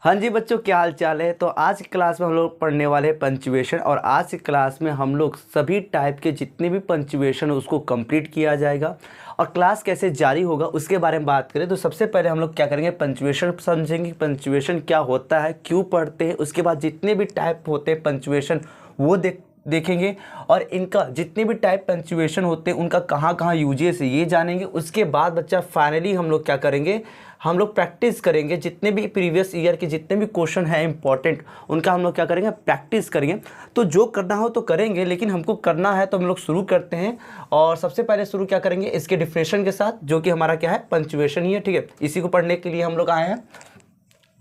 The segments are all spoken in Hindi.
हाँ जी बच्चों, क्या हाल चाल है। तो आज की क्लास में हम लोग पढ़ने वाले हैं पंचुएशन, और आज की क्लास में हम लोग सभी टाइप के जितने भी पंचुएशन है उसको कंप्लीट किया जाएगा। और क्लास कैसे जारी होगा उसके बारे में बात करें तो सबसे पहले हम लोग क्या करेंगे, पंचुएशन समझेंगे, पंचुएशन क्या होता है, क्यों पढ़ते हैं। उसके बाद जितने भी टाइप होते हैं पंचुएशन वो देखेंगे, और इनका जितने भी टाइप पंचुएशन होते हैं उनका कहाँ कहाँ यूजेस है ये जानेंगे। उसके बाद बच्चा फाइनली हम लोग क्या करेंगे, हम लोग प्रैक्टिस करेंगे। जितने भी प्रीवियस ईयर के जितने भी क्वेश्चन हैं इंपॉर्टेंट, उनका हम लोग क्या करेंगे, प्रैक्टिस करेंगे। तो जो करना हो तो करेंगे, लेकिन हमको करना है तो हम लोग शुरू करते हैं। और सबसे पहले शुरू क्या करेंगे, इसके डिफिनेशन के साथ, जो कि हमारा क्या है, पंचुएशन ही है। ठीक है, इसी को पढ़ने के लिए हम लोग आए हैं।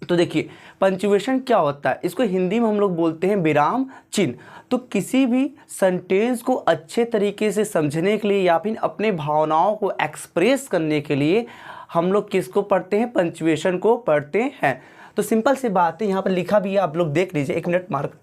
तो देखिए पंचुएशन क्या होता है, इसको हिंदी में हम लोग बोलते हैं विराम चिन्ह। तो किसी भी सेंटेंस को अच्छे तरीके से समझने के लिए या फिर अपने भावनाओं को एक्सप्रेस करने के लिए हम लोग किसको पढ़ते हैं, पंचुएशन को पढ़ते हैं। तो सिंपल सी बात है, यहाँ पर लिखा भी है, आप लोग देख लीजिए, एक मिनट मार्क।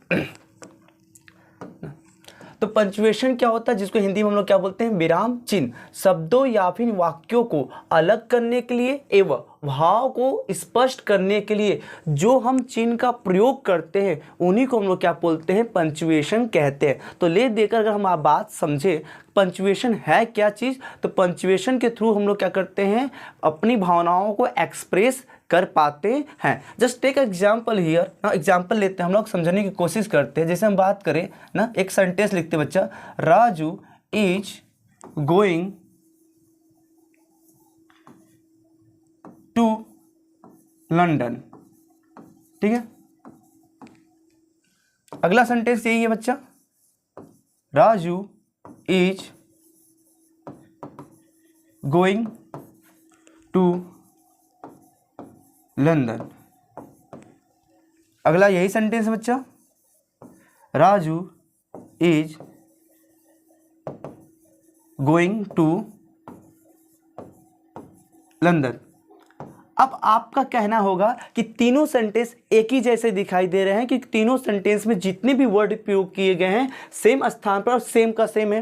तो पंचुएशन क्या होता है, जिसको हिंदी में हम लोग क्या बोलते हैं, विराम चिन्ह। शब्दों या फिर वाक्यों को अलग करने के लिए एवं भाव को स्पष्ट करने के लिए जो हम चिन्ह का प्रयोग करते हैं उन्हीं को हम लोग क्या बोलते हैं, पंचुएशन कहते हैं। तो ले देकर अगर हम आप बात समझे पंचुएशन है क्या चीज़, तो पंचुएशन के थ्रू हम लोग क्या करते हैं, अपनी भावनाओं को एक्सप्रेस कर पाते हैं। जस्ट टेक एग्जाम्पल हियर ना, एग्जाम्पल लेते हैं, हम लोग समझने की कोशिश करते हैं। जैसे हम बात करें ना, एक सेंटेंस लिखते हैं बच्चा, Raju is going to London. ठीक है, अगला सेंटेंस यही है बच्चा, Raju is going to London. अगला यही सेंटेंस है बच्चा, Raju is going to London. अब आपका कहना होगा कि तीनों सेंटेंस एक ही जैसे दिखाई दे रहे हैं, कि तीनों सेंटेंस में जितने भी वर्ड प्रयोग किए गए हैं सेम स्थान पर और सेम का सेम है।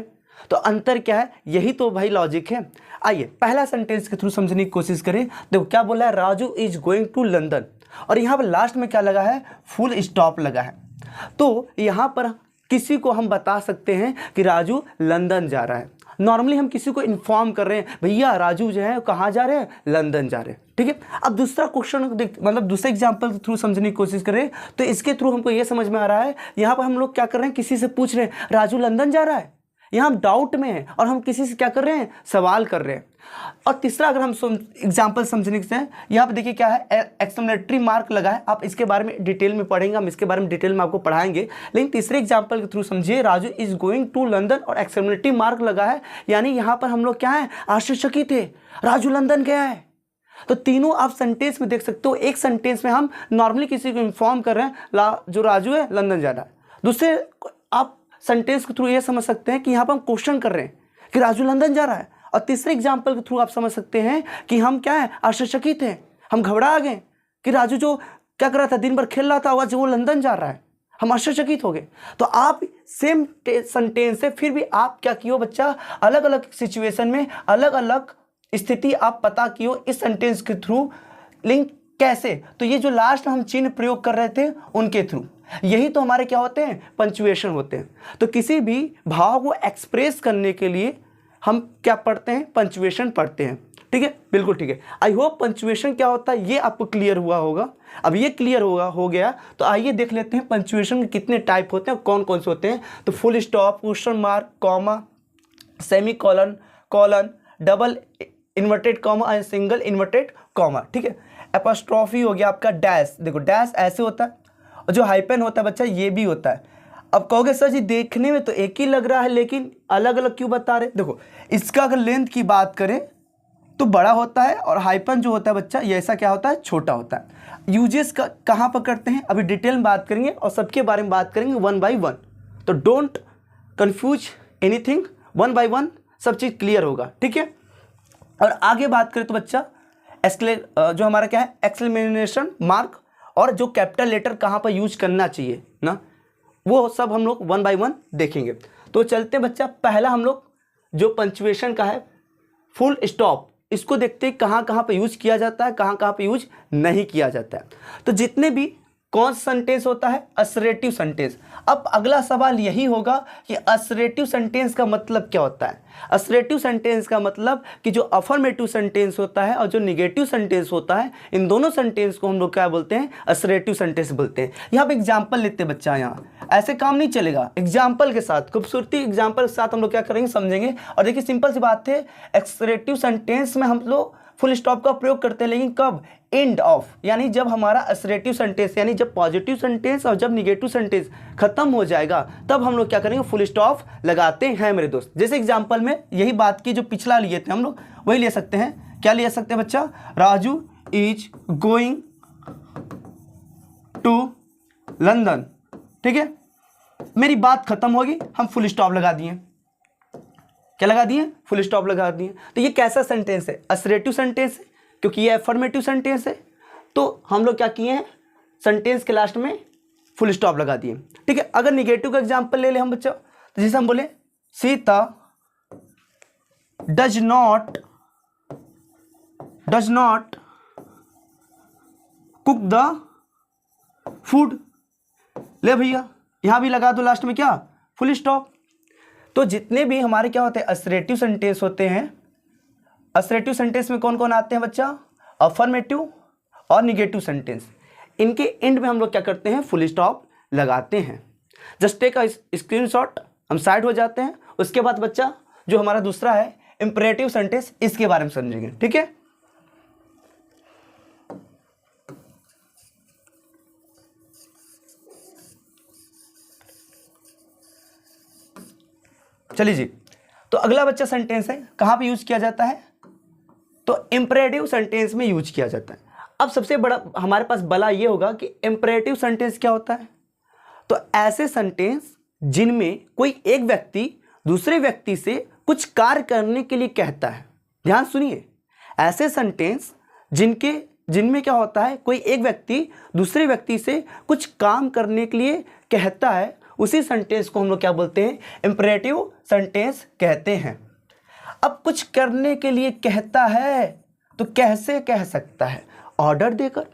तो अंतर क्या है, यही तो भाई लॉजिक है। आइए पहला सेंटेंस के थ्रू समझने की कोशिश करें। देखो क्या बोला है, Raju is going to London, और यहाँ पर लास्ट में क्या लगा है, फुल स्टॉप लगा है। तो यहाँ पर किसी को हम बता सकते हैं कि राजू लंदन जा रहा है। नॉर्मली हम किसी को इन्फॉर्म कर रहे हैं, भैया राजू जो है कहाँ जा रहे हैं, लंदन जा रहे हैं। ठीक है, अब दूसरा क्वेश्चन मतलब दूसरे एग्जांपल के थ्रू समझने की कोशिश करें तो इसके थ्रू हमको ये समझ में आ रहा है, यहाँ पर हम लोग क्या कर रहे हैं, किसी से पूछ रहे हैं राजू लंदन जा रहा है, यहाँ हम डाउट में हैं और हम किसी से क्या कर रहे हैं, सवाल कर रहे हैं। और तीसरा अगर हम एग्जाम्पल समझने से, यहाँ पे देखिए क्या है, एक्सक्लेमेटरी मार्क लगा है। आप इसके बारे में डिटेल में पढ़ेंगे, हम इसके बारे में डिटेल में आपको पढ़ाएंगे, लेकिन तीसरे एग्जाम्पल के थ्रू समझिए, Raju is going to London और एक्सक्लेमेटरी मार्क लगा है, यानी यहाँ पर हम लोग क्या है, आश्चर्यचकित थे, राजू लंदन गया है। तो तीनों आप सेंटेंस में देख सकते हो, एक सेंटेंस में हम नॉर्मली किसी को इन्फॉर्म कर रहे हैं जो राजू है लंदन जा रहा है, दूसरे आप सेंटेंस के थ्रू ये समझ सकते हैं कि यहाँ पर हम क्वेश्चन कर रहे हैं कि राजू लंदन जा रहा है, और तीसरे एग्जाम्पल के थ्रू आप समझ सकते हैं कि हम क्या है, आश्चर्यचकित हैं, हम घबरा गए कि राजू जो क्या कर रहा था, दिन भर खेल रहा था, आज वो लंदन जा रहा है, हम आश्चर्यचकित हो गए। तो आप सेम सेंटेंस है, फिर भी आप क्या किए बच्चा, अलग अलग सिचुएशन में अलग अलग स्थिति आप पता किए इस सेंटेंस के थ्रू। लिंक कैसे, तो ये जो लास्ट हम चिन्ह प्रयोग कर रहे थे उनके थ्रू, यही तो हमारे क्या होते हैं, पंचुएशन होते हैं। तो किसी भी भाव को एक्सप्रेस करने के लिए हम क्या पढ़ते हैं, पंचुएशन पढ़ते हैं। ठीक है, बिल्कुल ठीक है। आई होप पंचुएशन क्या होता है ये आपको क्लियर हुआ होगा। अब ये क्लियर हो गया तो आइए देख लेते हैं पंचुएशन के कितने टाइप होते हैं, कौन कौन से होते हैं। तो full stop, question mark, comma, semi colon, colon, double inverted comma and single inverted comma. ठीक है, एपोस्ट्रोफी हो गया आपका, डैश, देखो डैश ऐसे होता है, और जो हाइपन होता है बच्चा ये भी होता है। अब कहोगे सर जी देखने में तो एक ही लग रहा है लेकिन अलग अलग क्यों बता रहे, देखो इसका अगर लेंथ की बात करें तो बड़ा होता है, और हाइपन जो होता है बच्चा ये ऐसा क्या होता है, छोटा होता है। यूजेस का कहाँ पर करते हैं अभी डिटेल में बात करेंगे, और सबके बारे में बात करेंगे वन बाई वन। तो don't confuse anything, one by one सब चीज़ क्लियर होगा। ठीक है, और आगे बात करें तो बच्चा जो हमारा क्या है, एक्सक्लेमेशन मार्क, और जो कैपिटल लेटर कहाँ पर यूज करना चाहिए ना, वो सब हम लोग वन बाय वन देखेंगे। तो चलते बच्चा, पहला हम लोग जो पंचुएशन का है, फुल स्टॉप, इसको देखते हैं कहाँ कहाँ पे यूज किया जाता है, कहाँ कहाँ पे यूज नहीं किया जाता है। तो जितने भी कौन सा सेंटेंस होता है, असरेटिव सेंटेंस। अब अगला सवाल यही होगा कि असरेटिव सेंटेंस का मतलब क्या होता है। असरेटिव सेंटेंस का मतलब कि जो अफर्मेटिव सेंटेंस होता है और जो निगेटिव सेंटेंस होता है, इन दोनों सेंटेंस को हम लोग क्या बोलते हैं, असरेटिव सेंटेंस बोलते हैं। यहाँ पे एग्जाम्पल लेते हैं बच्चा, यहाँ ऐसे काम नहीं चलेगा, एग्जाम्पल के साथ, खूबसूरती एग्जाम्पल के साथ हम लोग क्या करेंगे, समझेंगे। और देखिए सिंपल सी बात है, असरेटिव सेंटेंस में हम लोग फुल स्टॉप का प्रयोग करते हैं, लेकिन कब, एंड ऑफ, यानी जब हमारा असरेटिव सेंटेंस यानी जब पॉजिटिव सेंटेंस और जब निगेटिव सेंटेंस खत्म हो जाएगा तब हम लोग क्या करेंगे, फुल स्टॉप लगाते हैं मेरे दोस्त। जैसे एग्जांपल में यही बात की जो पिछला लिए थे हम लोग, वही ले सकते हैं। क्या ले सकते हैं बच्चा, Raju is going to London, ठीक है, मेरी बात खत्म होगी, हम फुल स्टॉप लगा दिए। क्या लगा दिए, फुल स्टॉप लगा दिए। तो ये कैसा सेंटेंस है, असरेटिव सेंटेंस है, क्योंकि ये अफर्मेटिव सेंटेंस है। तो हम लोग क्या किए हैं, सेंटेंस के लास्ट में फुल स्टॉप लगा दिए, ठीक है। अगर निगेटिव का एग्जांपल ले ले हम बच्चा, तो जैसे हम बोले Sita does not cook the food, ले भैया यहां भी लगा दो लास्ट में क्या, फुल स्टॉप। तो जितने भी हमारे क्या होते हैं, असरेटिव सेंटेंस होते हैं, असरेटिव सेंटेंस में कौन कौन आते हैं बच्चा, अफर्मेटिव और निगेटिव सेंटेंस। इनके एंड में हम लोग क्या करते हैं, फुल स्टॉप लगाते हैं। जस्ट टेक अ स्क्रीनशॉट, हम साइड हो जाते हैं। उसके बाद बच्चा जो हमारा दूसरा है इंपरेटिव सेंटेंस, इसके बारे में समझेंगे, ठीक है। चलिए जी, तो अगला बच्चा सेंटेंस है, कहां पे यूज किया जाता है, तो इंपरेटिव सेंटेंस में यूज किया जाता है। अब सबसे बड़ा हमारे पास बला ये होगा कि इंपरेटिव सेंटेंस क्या होता है। तो ऐसे सेंटेंस जिनमें कोई एक व्यक्ति दूसरे व्यक्ति से कुछ कार्य करने के लिए कहता है। ध्यान सुनिए, ऐसे सेंटेंस जिनमें क्या होता है, कोई एक व्यक्ति दूसरे व्यक्ति से कुछ काम करने के लिए कहता है, उसी सेंटेंस को हम लोग क्या बोलते हैं, इंपरेटिव सेंटेंस कहते हैं। अब कुछ करने के लिए कहता है तो कैसे कह सकता है, ऑर्डर देकर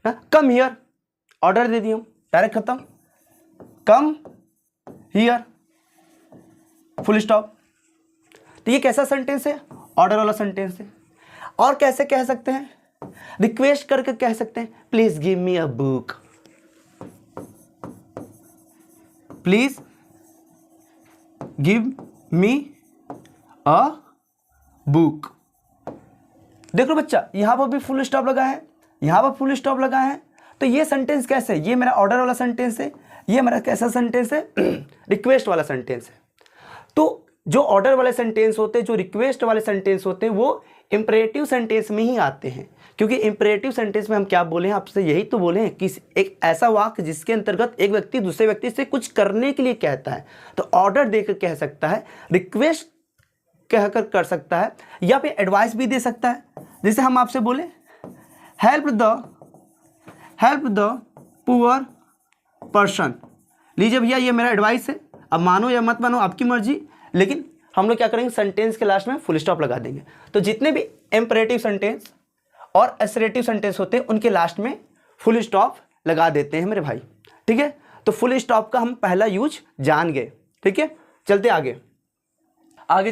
ना, कम हियर, ऑर्डर दे दिया, डायरेक्ट खत्म, कम हियर, फुल स्टॉप। तो ये कैसा सेंटेंस है, ऑर्डर वाला सेंटेंस है। और कैसे कह सकते हैं, रिक्वेस्ट करके कह सकते हैं, please give me a book, please give me a book. देखो बच्चा, यहां पर भी फुल स्टॉप लगा है, यहां पर फुल स्टॉप लगा है। तो ये सेंटेंस कैसे है, ये मेरा ऑर्डर वाला सेंटेंस है, ये मेरा कैसा सेंटेंस है, रिक्वेस्ट वाला सेंटेंस है। तो जो ऑर्डर वाले सेंटेंस होते हैं, जो रिक्वेस्ट वाले सेंटेंस होते हैं, वो इंपरेटिव सेंटेंस में ही आते हैं। क्योंकि इंपरेटिव सेंटेंस में हम क्या बोले हैं आपसे, यही तो बोले हैं कि एक ऐसा वाक्य जिसके अंतर्गत एक व्यक्ति दूसरे व्यक्ति से कुछ करने के लिए कहता है, तो ऑर्डर देकर कह सकता है, रिक्वेस्ट कहकर कर सकता है, या फिर एडवाइस भी दे सकता है। जैसे हम आपसे बोले हेल्प द पुअर पर्सन, लीजिए भैया ये मेरा एडवाइस है, अब मानो या मत मानो आपकी मर्जी, लेकिन हम लोग क्या करेंगे, सेंटेंस के लास्ट में फुल स्टॉप लगा देंगे। तो जितने भी इंपरेटिव सेंटेंस और असरेटिव सेंटेंस होते हैं, उनके लास्ट में फुल स्टॉप लगा देते हैं मेरे भाई, ठीक है। तो फुल स्टॉप का हम पहला यूज जान गए, ठीक है। चलते आगे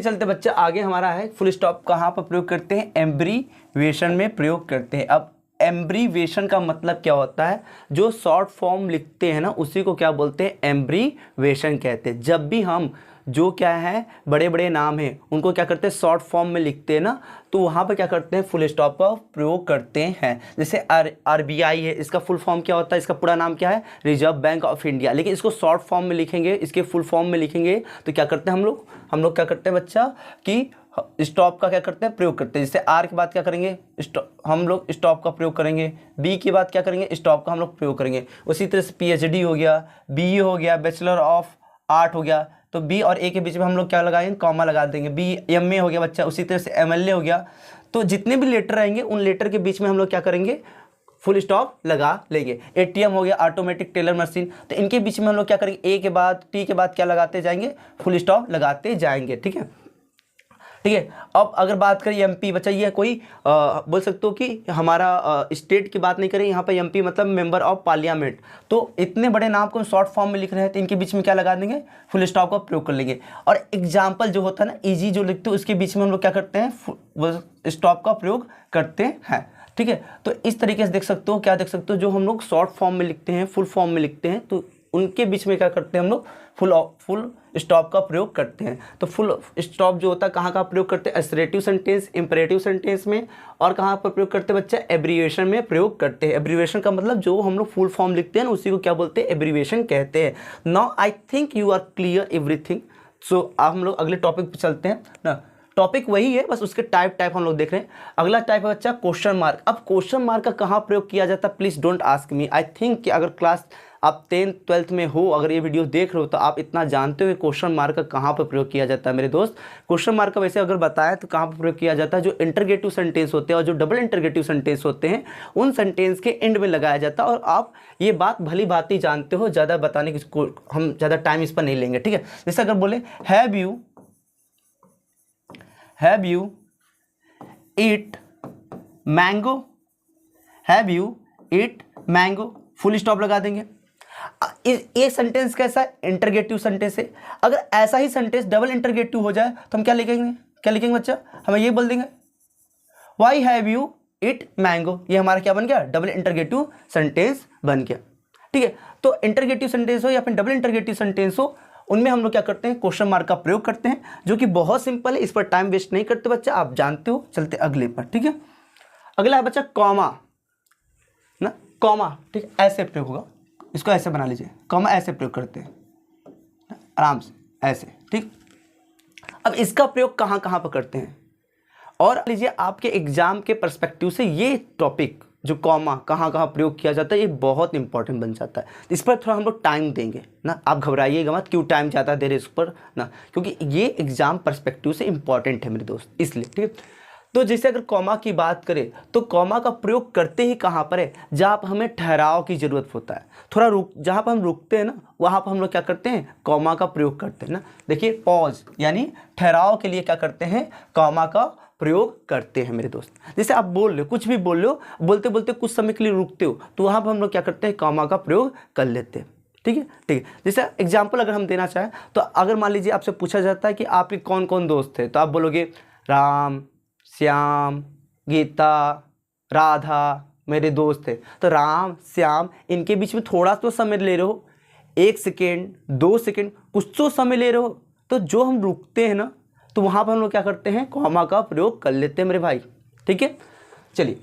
चलते बच्चा, आगे हमारा है फुल स्टॉप कहाँ पर प्रयोग करते हैं, एब्रीविएशन में प्रयोग करते हैं। अब एब्रीविएशन का मतलब क्या होता है, जो शॉर्ट फॉर्म लिखते हैं ना, उसी को क्या बोलते हैं, एब्रीविएशन कहते हैं। जब भी हम जो क्या है, बड़े बड़े नाम हैं, उनको क्या करते हैं, शॉर्ट फॉर्म में लिखते हैं ना, तो वहाँ पर क्या करते हैं, फुल स्टॉप का प्रयोग करते हैं। जैसे आरबीआई है, इसका फुल फॉर्म क्या होता है, इसका पूरा नाम क्या है, रिजर्व बैंक ऑफ इंडिया, लेकिन इसको शॉर्ट फॉर्म में लिखेंगे, इसके फुल फॉर्म में लिखेंगे, तो क्या करते हैं हम लोग क्या करते हैं बच्चा, कि स्टॉप का क्या करते हैं, प्रयोग करते हैं। जैसे आर के बाद क्या करेंगे, हम लोग स्टॉप का प्रयोग करेंगे, बी के बाद क्या करेंगे, स्टॉप का हम लोग प्रयोग करेंगे। उसी तरह से पीएचडी हो गया, बीए हो गया, बैचलर ऑफ आर्ट हो गया, तो बी और ए के बीच में हम लोग क्या लगाएंगे, कॉमा लगा देंगे। बी एमए हो गया बच्चा, उसी तरह से एमएलए हो गया। तो जितने भी लेटर आएंगे, उन लेटर के बीच में हम लोग क्या करेंगे, फुल स्टॉप लगा लेंगे। एटीएम हो गया, ऑटोमेटिक टेलर मशीन, तो इनके बीच में हम लोग क्या करेंगे, ए के बाद टी के बाद क्या लगाते जाएंगे, फुल स्टॉप लगाते जाएंगे, ठीक है। ठीक है। अब अगर बात करें एमपी, बच्चा ये कोई बोल सकते हो कि हमारा स्टेट की बात नहीं करें, यहाँ पर एमपी मतलब मेंबर ऑफ पार्लियामेंट। तो इतने बड़े नाम को हम शॉर्ट फॉर्म में लिख रहे हैं तो इनके बीच में क्या लगा देंगे, फुल स्टॉप का प्रयोग कर लेंगे। और एग्जाम्पल जो होता है ना, ईजी जो लिखते हो उसके बीच में हम लोग क्या करते हैं, स्टॉप का प्रयोग करते हैं। ठीक है, तो इस तरीके से देख सकते हो, क्या देख सकते हो, जो हम लोग शॉर्ट फॉर्म में लिखते हैं, फुल फॉर्म में लिखते हैं, तो उनके बीच में क्या करते हैं हम लोग, फुल स्टॉप का प्रयोग करते हैं। तो फुल स्टॉप जो होता है कहाँ का प्रयोग करते हैं, असर्टिव सेंटेंस, इंपरेटिव सेंटेंस में, और कहाँ पर प्रयोग करते हैं बच्चा, एब्रीविएशन में प्रयोग करते हैं। एब्रीविएशन का मतलब जो हम लोग फुल फॉर्म लिखते हैं ना, उसी को क्या बोलते हैं, एब्रीविएशन कहते हैं। Now I think you are clear everything. So अब हम लोग अगले टॉपिक पर चलते हैं ना। टॉपिक वही है, बस उसके टाइप हम लोग देख रहे हैं। अगला टाइप है बच्चा क्वेश्चन मार्क। अब क्वेश्चन मार्क का कहाँ प्रयोग किया जाता है, please don't ask me. I think कि अगर क्लास आप 10th 12th में हो, अगर ये वीडियो देख रहे हो तो आप इतना जानते हो कि क्वेश्चन मार्क का कहाँ पर प्रयोग किया जाता है मेरे दोस्त। क्वेश्चन मार्क का वैसे अगर बताया तो कहाँ पर प्रयोग किया जाता है, जो इंटरगेटिव सेंटेंस होते हैं और जो डबल इंटरगेटिव सेंटेंस होते हैं, उन सेंटेंस के एंड में लगाया जाता है। और आप ये बात भली बात ही जानते हो, ज़्यादा बताने की हम ज़्यादा टाइम इस पर नहीं लेंगे। ठीक है, जैसे अगर बोले have you eat mango, have you eat mango, full stop लगा देंगे। ये सेंटेंस कैसा है, इंटरगेटिव सेंटेंस है। अगर ऐसा ही सेंटेंस डबल इंटरगेटिव हो जाए तो हम क्या लिखेंगे बच्चा, हमें ये बोल देंगे why have you eat mango. ये हमारा क्या बन गया, डबल इंटरगेटिव सेंटेंस बन गया। ठीक है, तो इंटरगेटिव सेंटेंस हो या फिर डबल इंटरगेटिव सेंटेंस हो, उनमें हम लोग क्या करते हैं, क्वेश्चन मार्क का प्रयोग करते हैं, जो कि बहुत सिंपल है। इस पर टाइम वेस्ट नहीं करते बच्चा, आप जानते हो। चलते अगले पर। ठीक है, अगला है बच्चा कॉमा ना, कॉमा। ठीक, ऐसे प्रयोग होगा, इसको ऐसे बना लीजिए, कॉमा ऐसे प्रयोग करते हैं आराम से, ऐसे। ठीक, अब इसका प्रयोग कहाँ कहाँ पर करते हैं, और लीजिए आपके एग्जाम के पर्सपेक्टिव से ये टॉपिक जो कॉमा कहाँ कहाँ प्रयोग किया जाता है, ये बहुत इंपॉर्टेंट बन जाता है। इस पर थोड़ा हम लोग टाइम देंगे ना, आप घबराइएगा मत, क्यों टाइम ज़्यादा दे रहे इस पर ना, क्योंकि ये एग्जाम पर्सपेक्टिव से इंपॉर्टेंट है मेरे दोस्त, इसलिए। ठीक है, तो जैसे अगर कॉमा की बात करें तो कॉमा का प्रयोग करते ही कहाँ पर है, जहाँ पर हमें ठहराव की ज़रूरत होता है, थोड़ा जहाँ पर हम रुकते हैं ना, वहाँ पर हम लोग क्या करते हैं, कॉमा का प्रयोग करते हैं ना। देखिए पॉज यानी ठहराव के लिए क्या करते हैं, कॉमा का प्रयोग करते हैं मेरे दोस्त। जैसे आप बोल रहे हो, कुछ भी बोल रहे हो, बोलते बोलते कुछ समय के लिए रुकते हो, तो वहाँ पर हम लोग क्या करते हैं, कॉमा का प्रयोग कर लेते हैं। ठीक है, ठीक है। जैसे एग्जाम्पल अगर हम देना चाहें तो अगर मान लीजिए आपसे पूछा जाता है कि आपके कौन कौन दोस्त थे, तो आप बोलोगे राम, श्याम, गीता, राधा मेरे दोस्त थे। तो राम, श्याम, इनके बीच में थोड़ा तो समय ले रहे हो, 1 सेकेंड 2 सेकेंड, कुछ तो समय ले रहे हो, तो जो हम रुकते हैं ना, तो वहाँ पर हम लोग क्या करते हैं, कॉमा का प्रयोग कर लेते हैं मेरे भाई। ठीक है, चलिए,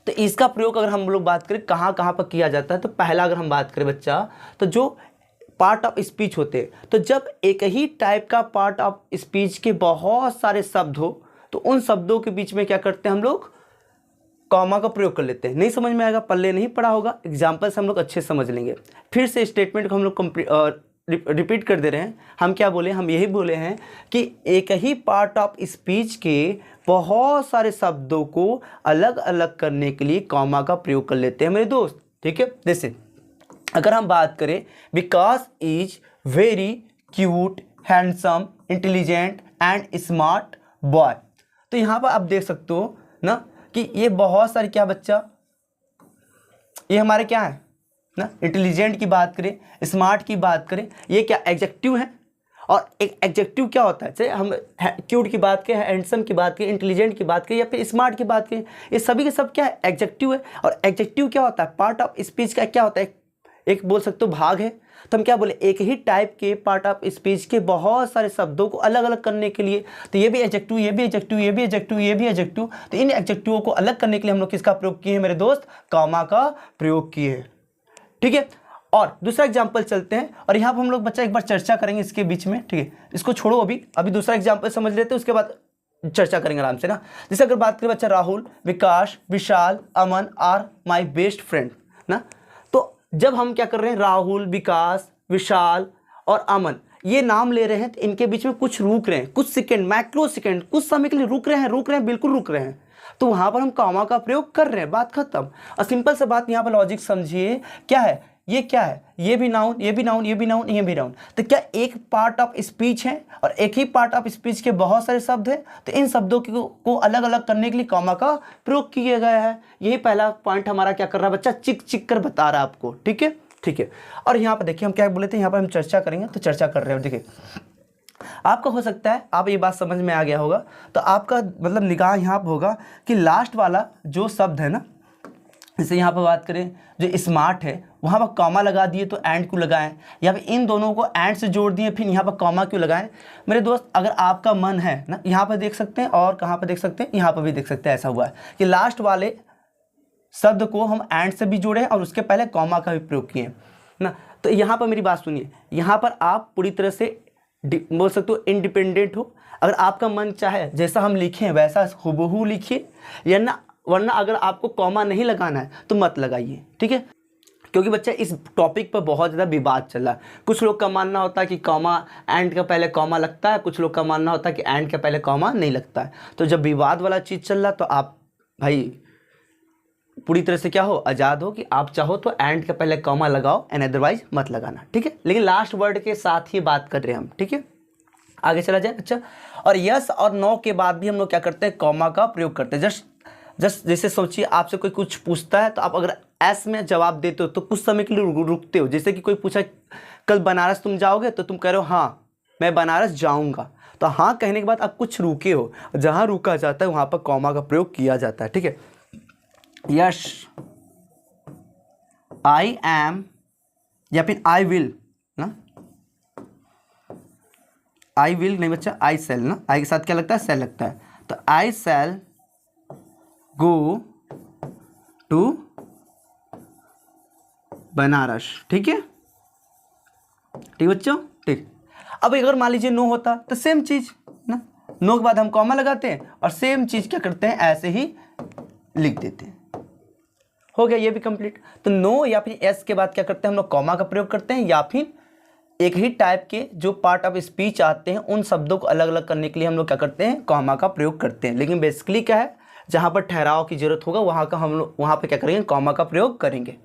तो इसका प्रयोग अगर हम लोग बात करें कहाँ कहाँ पर किया जाता है, तो पहला अगर हम बात करें बच्चा, तो जो पार्ट ऑफ स्पीच होते हैं, तो जब एक ही टाइप का पार्ट ऑफ स्पीच के बहुत सारे शब्द हो, तो उन शब्दों के बीच में क्या करते हैं हम लोग, कॉमा का प्रयोग कर लेते हैं। नहीं समझ में आएगा, पल्ले नहीं पड़ा होगा, एग्जाम्पल से हम लोग अच्छे समझ लेंगे। फिर से स्टेटमेंट को हम लोग रिपीट कर दे रहे हैं। हम क्या बोले, हम यही बोले हैं कि एक ही पार्ट ऑफ स्पीच के बहुत सारे शब्दों को अलग अलग करने के लिए कॉमा का प्रयोग कर लेते हैं मेरे दोस्त। ठीक है, जैसे अगर हम बात करें, Vikas is very cute, handsome, intelligent and smart boy, तो यहाँ पर आप देख सकते हो ना कि ये बहुत सारे क्या बच्चा, ये हमारे क्या है ना, इंटेलिजेंट की बात करें, स्मार्ट की बात करें, ये क्या एडजेक्टिव है। और एक एडजेक्टिव क्या होता है, चाहे हम क्यूट की बात करें, हैंडसम की बात करें, इंटेलिजेंट की बात करें या फिर स्मार्ट की बात करें, ये सभी के सब क्या है, एडजेक्टिव है। और एडजेक्टिव क्या होता है, पार्ट ऑफ स्पीच का क्या होता है, एक बोल सकते हो भाग है। तो हम क्या बोले, एक ही टाइप के पार्ट ऑफ स्पीच के बहुत सारे शब्दों को अलग अलग करने के लिए, तो ये भी एडजेक्टिव, ये भी एडजेक्टिव, ये भी एडजेक्टिव, ये भी एडजेक्टिव, तो इन एडजेक्टिवों को अलग करने के लिए हम लोग किसका प्रयोग किए हैं मेरे दोस्त, कॉमा का प्रयोग किए हैं। ठीक है, और दूसरा एग्जाम्पल चलते हैं, और यहाँ पर हम लोग बच्चा एक बार चर्चा करेंगे इसके बीच में। ठीक है, इसको छोड़ो, अभी दूसरा एग्जाम्पल समझ लेते हैं, उसके बाद चर्चा करेंगे आराम से ना। जैसे अगर बात करें बच्चा, राहुल, विकास, विशाल, अमन आर माई बेस्ट फ्रेंड ना, तो जब हम क्या कर रहे हैं, राहुल, विकास, विशाल और अमन ये नाम ले रहे हैं, तो इनके बीच में कुछ रुक रहे हैं, कुछ सेकंड, माइक्रो सेकंड, कुछ समय के लिए रुक रहे हैं, बिल्कुल रुक रहे हैं, तो वहां पर हम कॉमा का प्रयोग कर रहे हैं, बात खत्म। और सिंपल से बात यहाँ पर लॉजिक समझिए क्या है, ये क्या है, ये भी नाउन, ये भी नाउन, ये भी नाउन, ये भी नाउन। तो क्या एक पार्ट ऑफ स्पीच है और एक ही पार्ट ऑफ स्पीच के बहुत सारे शब्द हैं, तो इन शब्दों को अलग अलग करने के लिए कॉमा का प्रयोग किया गया है। यही पहला पॉइंट हमारा क्या कर रहा है बच्चा, चिक चिक कर बता रहा है आपको। ठीक है, ठीक है। और यहाँ पर देखिए हम क्या बोले थे, यहाँ पर हम चर्चा करेंगे, तो चर्चा कर रहे हैं। देखिए आपका हो सकता है आप ये बात समझ में आ गया होगा, तो आपका मतलब निगाह यहाँ पर होगा कि लास्ट वाला जो शब्द है ना, जैसे यहाँ पर बात करें जो स्मार्ट है, वहाँ पर कॉमा लगा दिए तो एंड क्यों लगाएं, या फिर इन दोनों को एंड से जोड़ दिए फिर यहाँ पर कॉमा क्यों लगाएं। मेरे दोस्त अगर आपका मन है ना, यहाँ पर देख सकते हैं और कहाँ पर देख सकते हैं, यहाँ पर भी देख सकते हैं। ऐसा हुआ है कि लास्ट वाले शब्द को हम एंड से भी जोड़े और उसके पहले कॉमा का भी प्रयोग किए ना। तो यहाँ पर मेरी बात सुनिए, यहाँ पर आप पूरी तरह से बोल सकते हो इंडिपेंडेंट हो। अगर आपका मन चाहे जैसा हम लिखें वैसा हुबहू लिखिए, या ना, वरना अगर आपको कॉमा नहीं लगाना है तो मत लगाइए। ठीक है, क्योंकि बच्चा इस टॉपिक पर बहुत ज़्यादा विवाद चल रहा है। कुछ लोग का मानना होता है कि कॉमा एंड का पहले कॉमा लगता है, कुछ लोग का मानना होता है कि एंड के पहले कॉमा नहीं लगता है। तो जब विवाद वाला चीज़ चल रहा है तो आप भाई पूरी तरह से क्या हो, आज़ाद हो कि आप चाहो तो एंड के पहले कॉमा लगाओ एंड अदरवाइज मत लगाना। ठीक है, लेकिन लास्ट वर्ड के साथ ही बात कर रहे हैं हम। ठीक है, आगे चला जाए। अच्छा, और यस और नो के बाद भी हम लोग क्या करते हैं, कॉमा का प्रयोग करते हैं। जस्ट जैसे सोचिए आपसे कोई कुछ पूछता है, तो आप अगर एस में जवाब देते हो तो कुछ समय के लिए रुकते हो। जैसे कि कोई पूछा कल बनारस तुम जाओगे, तो तुम कह रहे हो हाँ मैं बनारस जाऊंगा, तो हाँ कहने के बाद आप कुछ रुके हो, जहाँ रुका जाता है वहाँ पर कॉमा का प्रयोग किया जाता है। ठीक है, यस आई एम या फिर आई विल ना, आई विल नहीं बच्चा, आई सेल ना, आई के साथ क्या लगता है, सेल लगता है। तो आई सेल गो टू बनारस। ठीक है, ठीक बच्चों, ठीक। अब अगर मान लीजिए नो होता तो सेम चीज ना, नो के बाद हम कॉमा लगाते हैं और सेम चीज क्या करते हैं, ऐसे ही लिख देते हैं। हो गया ये भी कंप्लीट। तो नो या फिर एस के बाद क्या करते हैं हम लोग, कॉमा का प्रयोग करते हैं, या फिर एक ही टाइप के जो पार्ट ऑफ स्पीच आते हैं उन शब्दों को अलग अलग करने के लिए हम लोग क्या करते हैं, कॉमा का प्रयोग करते हैं। लेकिन बेसिकली क्या है, जहाँ पर ठहराव की जरूरत होगा वहाँ का हम लोग वहाँ पे क्या करेंगे, कॉमा का प्रयोग करेंगे।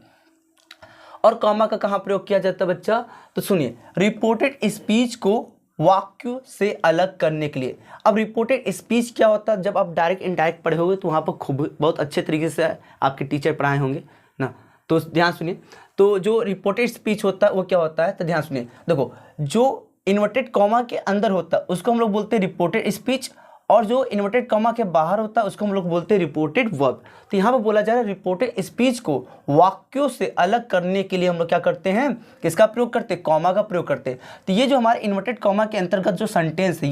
और कॉमा का कहाँ प्रयोग किया जाता है बच्चा, तो सुनिए, रिपोर्टेड स्पीच को वाक्य से अलग करने के लिए। अब रिपोर्टेड स्पीच क्या होता है, जब आप डायरेक्ट इनडायरेक्ट पढ़े होंगे तो वहाँ पर खूब बहुत अच्छे तरीके से आपके टीचर पढ़ाए होंगे ना, तो ध्यान सुनिए। तो जो रिपोर्टेड स्पीच होता है वो क्या होता है, तो ध्यान सुनिए। देखो जो इन्वर्टेड कॉमा के अंदर होता है उसको हम लोग बोलते हैं रिपोर्टेड स्पीच, और जो इन्वर्टेड कॉमा के बाहर होता है उसको हम लोग बोलते हैं रिपोर्टेड वर्ब। तो यहाँ पर बोला जा रहा है रिपोर्टेड स्पीच को वाक्यों से अलग करने के लिए हम लोग क्या करते हैं, किसका प्रयोग करते हैं, कॉमा का प्रयोग करते हैं। तो ये जो हमारे इन्वर्टेड कॉमा के अंतर्गत जो सेंटेंस है,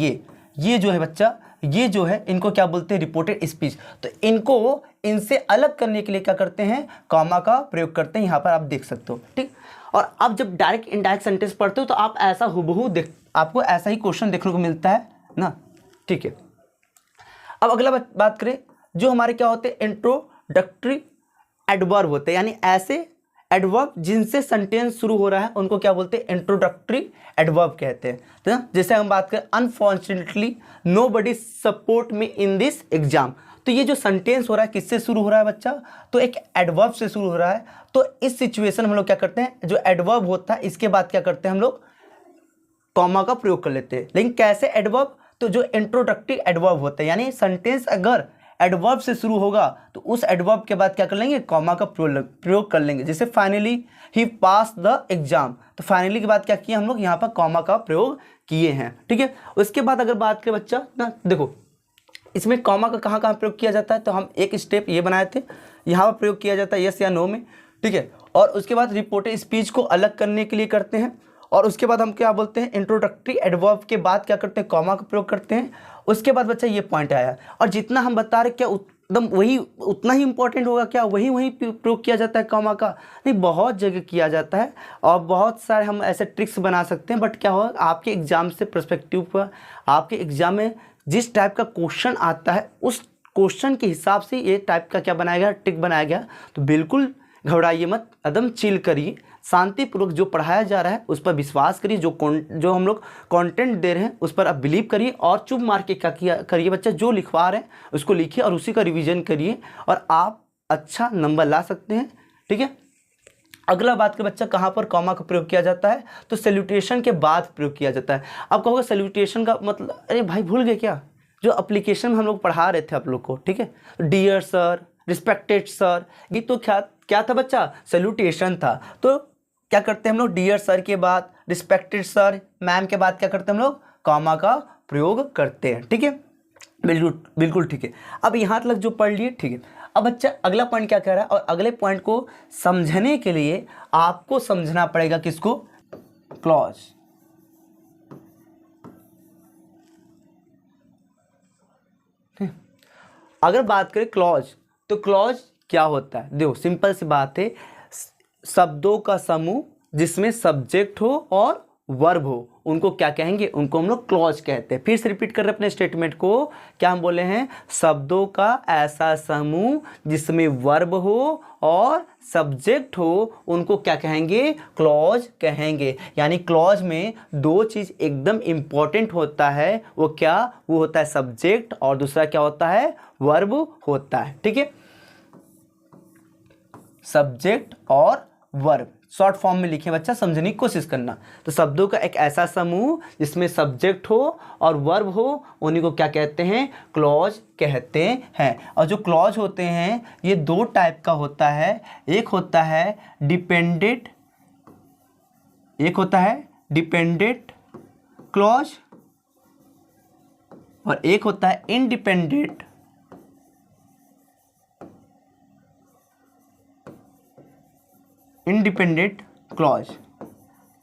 ये जो है बच्चा, ये जो है इनको क्या बोलते हैं, रिपोर्टेड स्पीच। तो इनको इनसे अलग करने के लिए क्या करते हैं, कॉमा का प्रयोग करते हैं। यहाँ पर आप देख सकते हो। ठीक, और अब जब डायरेक्ट इनडायरेक्ट सेंटेंस पढ़ते हो तो आप ऐसा हुबहू आपको ऐसा ही क्वेश्चन देखने को मिलता है ना। ठीक है, अब अगला बात करें, जो हमारे क्या होते हैं, इंट्रोडक्टरी एडवर्ब होते हैं, यानी ऐसे एडवर्ब जिनसे सेंटेंस शुरू हो रहा है उनको क्या बोलते हैं, इंट्रोडक्टरी एडवर्ब कहते हैं। तो जैसे हम बात करें, unfortunately nobody support me in this exam. तो ये जो सेंटेंस हो रहा है किससे शुरू हो रहा है बच्चा, तो एक एडवर्ब से शुरू हो रहा है। तो इस सिचुएशन में हम लोग क्या करते हैं, जो एडवर्ब होता है इसके बाद क्या करते हैं हम लोग, कॉमा का प्रयोग कर लेते हैं। लेकिन कैसे एडवर्ब, तो जो इंट्रोडक्टरी एडवर्ब होता है, यानी सेंटेंस अगर एडवर्ब से शुरू होगा तो उस एडवर्ब के बाद क्या कर लेंगे, कॉमा का प्रयोग कर लेंगे। जैसे finally he pass the exam, तो फाइनली के बाद क्या किया हम लोग, यहाँ पर कॉमा का प्रयोग किए हैं। ठीक है, उसके बाद अगर बात करें बच्चा ना, देखो इसमें कॉमा का कहाँ कहाँ प्रयोग किया जाता है, तो हम एक स्टेप ये बनाए थे, यहाँ पर प्रयोग किया जाता है यस या नो में। ठीक है, और उसके बाद रिपोर्टेड स्पीच को अलग करने के लिए करते हैं, और उसके बाद हम क्या बोलते हैं, इंट्रोडक्टरी एडवर्ब के बाद क्या करते हैं, कॉमा का प्रयोग करते हैं। उसके बाद बच्चा ये पॉइंट आया, और जितना हम बता रहे क्या एकदम वही उतना ही इंपॉर्टेंट होगा क्या, वही प्रयोग किया जाता है कॉमा का, नहीं बहुत जगह किया जाता है, और बहुत सारे हम ऐसे ट्रिक्स बना सकते हैं। बट क्या होगा, आपके एग्जाम से पर्सपेक्टिव पर, आपके एग्जाम में जिस टाइप का क्वेश्चन आता है उस क्वेश्चन के हिसाब से ये टाइप का क्या बनाया गया, ट्रिक बनाया गया। तो बिल्कुल घबराइए मत, एकदम चिल करिए, शांतिपूर्वक जो पढ़ाया जा रहा है उस पर विश्वास करिए, जो हम लोग कंटेंट दे रहे हैं उस पर आप बिलीव करिए, और चुप मार के क्या करिए बच्चा, जो लिखवा रहे हैं उसको लिखिए और उसी का रिवीजन करिए, और आप अच्छा नंबर ला सकते हैं। ठीक है, अगला बात के बच्चा कहाँ पर कॉमा का प्रयोग किया जाता है, तो सैल्यूटेशन के बाद प्रयोग किया जाता है। अब कहोगे सैल्यूटेशन का मतलब, अरे भाई भूल गए क्या, जो एप्लीकेशन में हम लोग पढ़ा रहे थे आप लोग को, ठीक है, डियर सर, रिस्पेक्टेड सर, ये तो क्या क्या था बच्चा, सैल्यूटेशन था। तो क्या करते हैं हम लोग, डियर सर के बाद, रिस्पेक्टेड सर, मैम के बाद क्या करते हैं हम लोग, कॉमा का प्रयोग करते हैं, ठीक है, बिल्कुल बिल्कुल ठीक है। अब यहाँ तक जो पढ़ लिए, ठीक है। अब बच्चा अगला पॉइंट क्या कह रहा है, और अगले पॉइंट को समझने के लिए आपको समझना पड़ेगा किसको, क्लॉज। अगर बात करें क्लॉज, तो क्लॉज क्या होता है, देखो सिंपल सी बात है, शब्दों का समूह जिसमें सब्जेक्ट हो और वर्ब हो, उनको क्या कहेंगे, उनको हम लोग क्लॉज कहते हैं। फिर से रिपीट कर रहे हैं अपने स्टेटमेंट को, क्या हम बोले हैं, शब्दों का ऐसा समूह जिसमें वर्ब हो और सब्जेक्ट हो, उनको क्या कहेंगे, क्लॉज कहेंगे। यानी क्लॉज में दो चीज एकदम इंपॉर्टेंट होता है, वो क्या, वो होता है सब्जेक्ट, और दूसरा क्या होता है, वर्ब होता है, ठीक है, सब्जेक्ट और वर्ब। शॉर्ट फॉर्म में लिखे बच्चा, समझने की कोशिश करना। तो शब्दों का एक ऐसा समूह जिसमें सब्जेक्ट हो और वर्ब हो, उन्हीं को क्या कहते हैं, क्लॉज कहते हैं। और जो क्लॉज होते हैं ये दो टाइप का होता है, एक होता है डिपेंडेंट, एक होता है डिपेंडेंट क्लॉज, और एक होता है इंडिपेंडेंट इंडिपेंडेंट क्लॉज।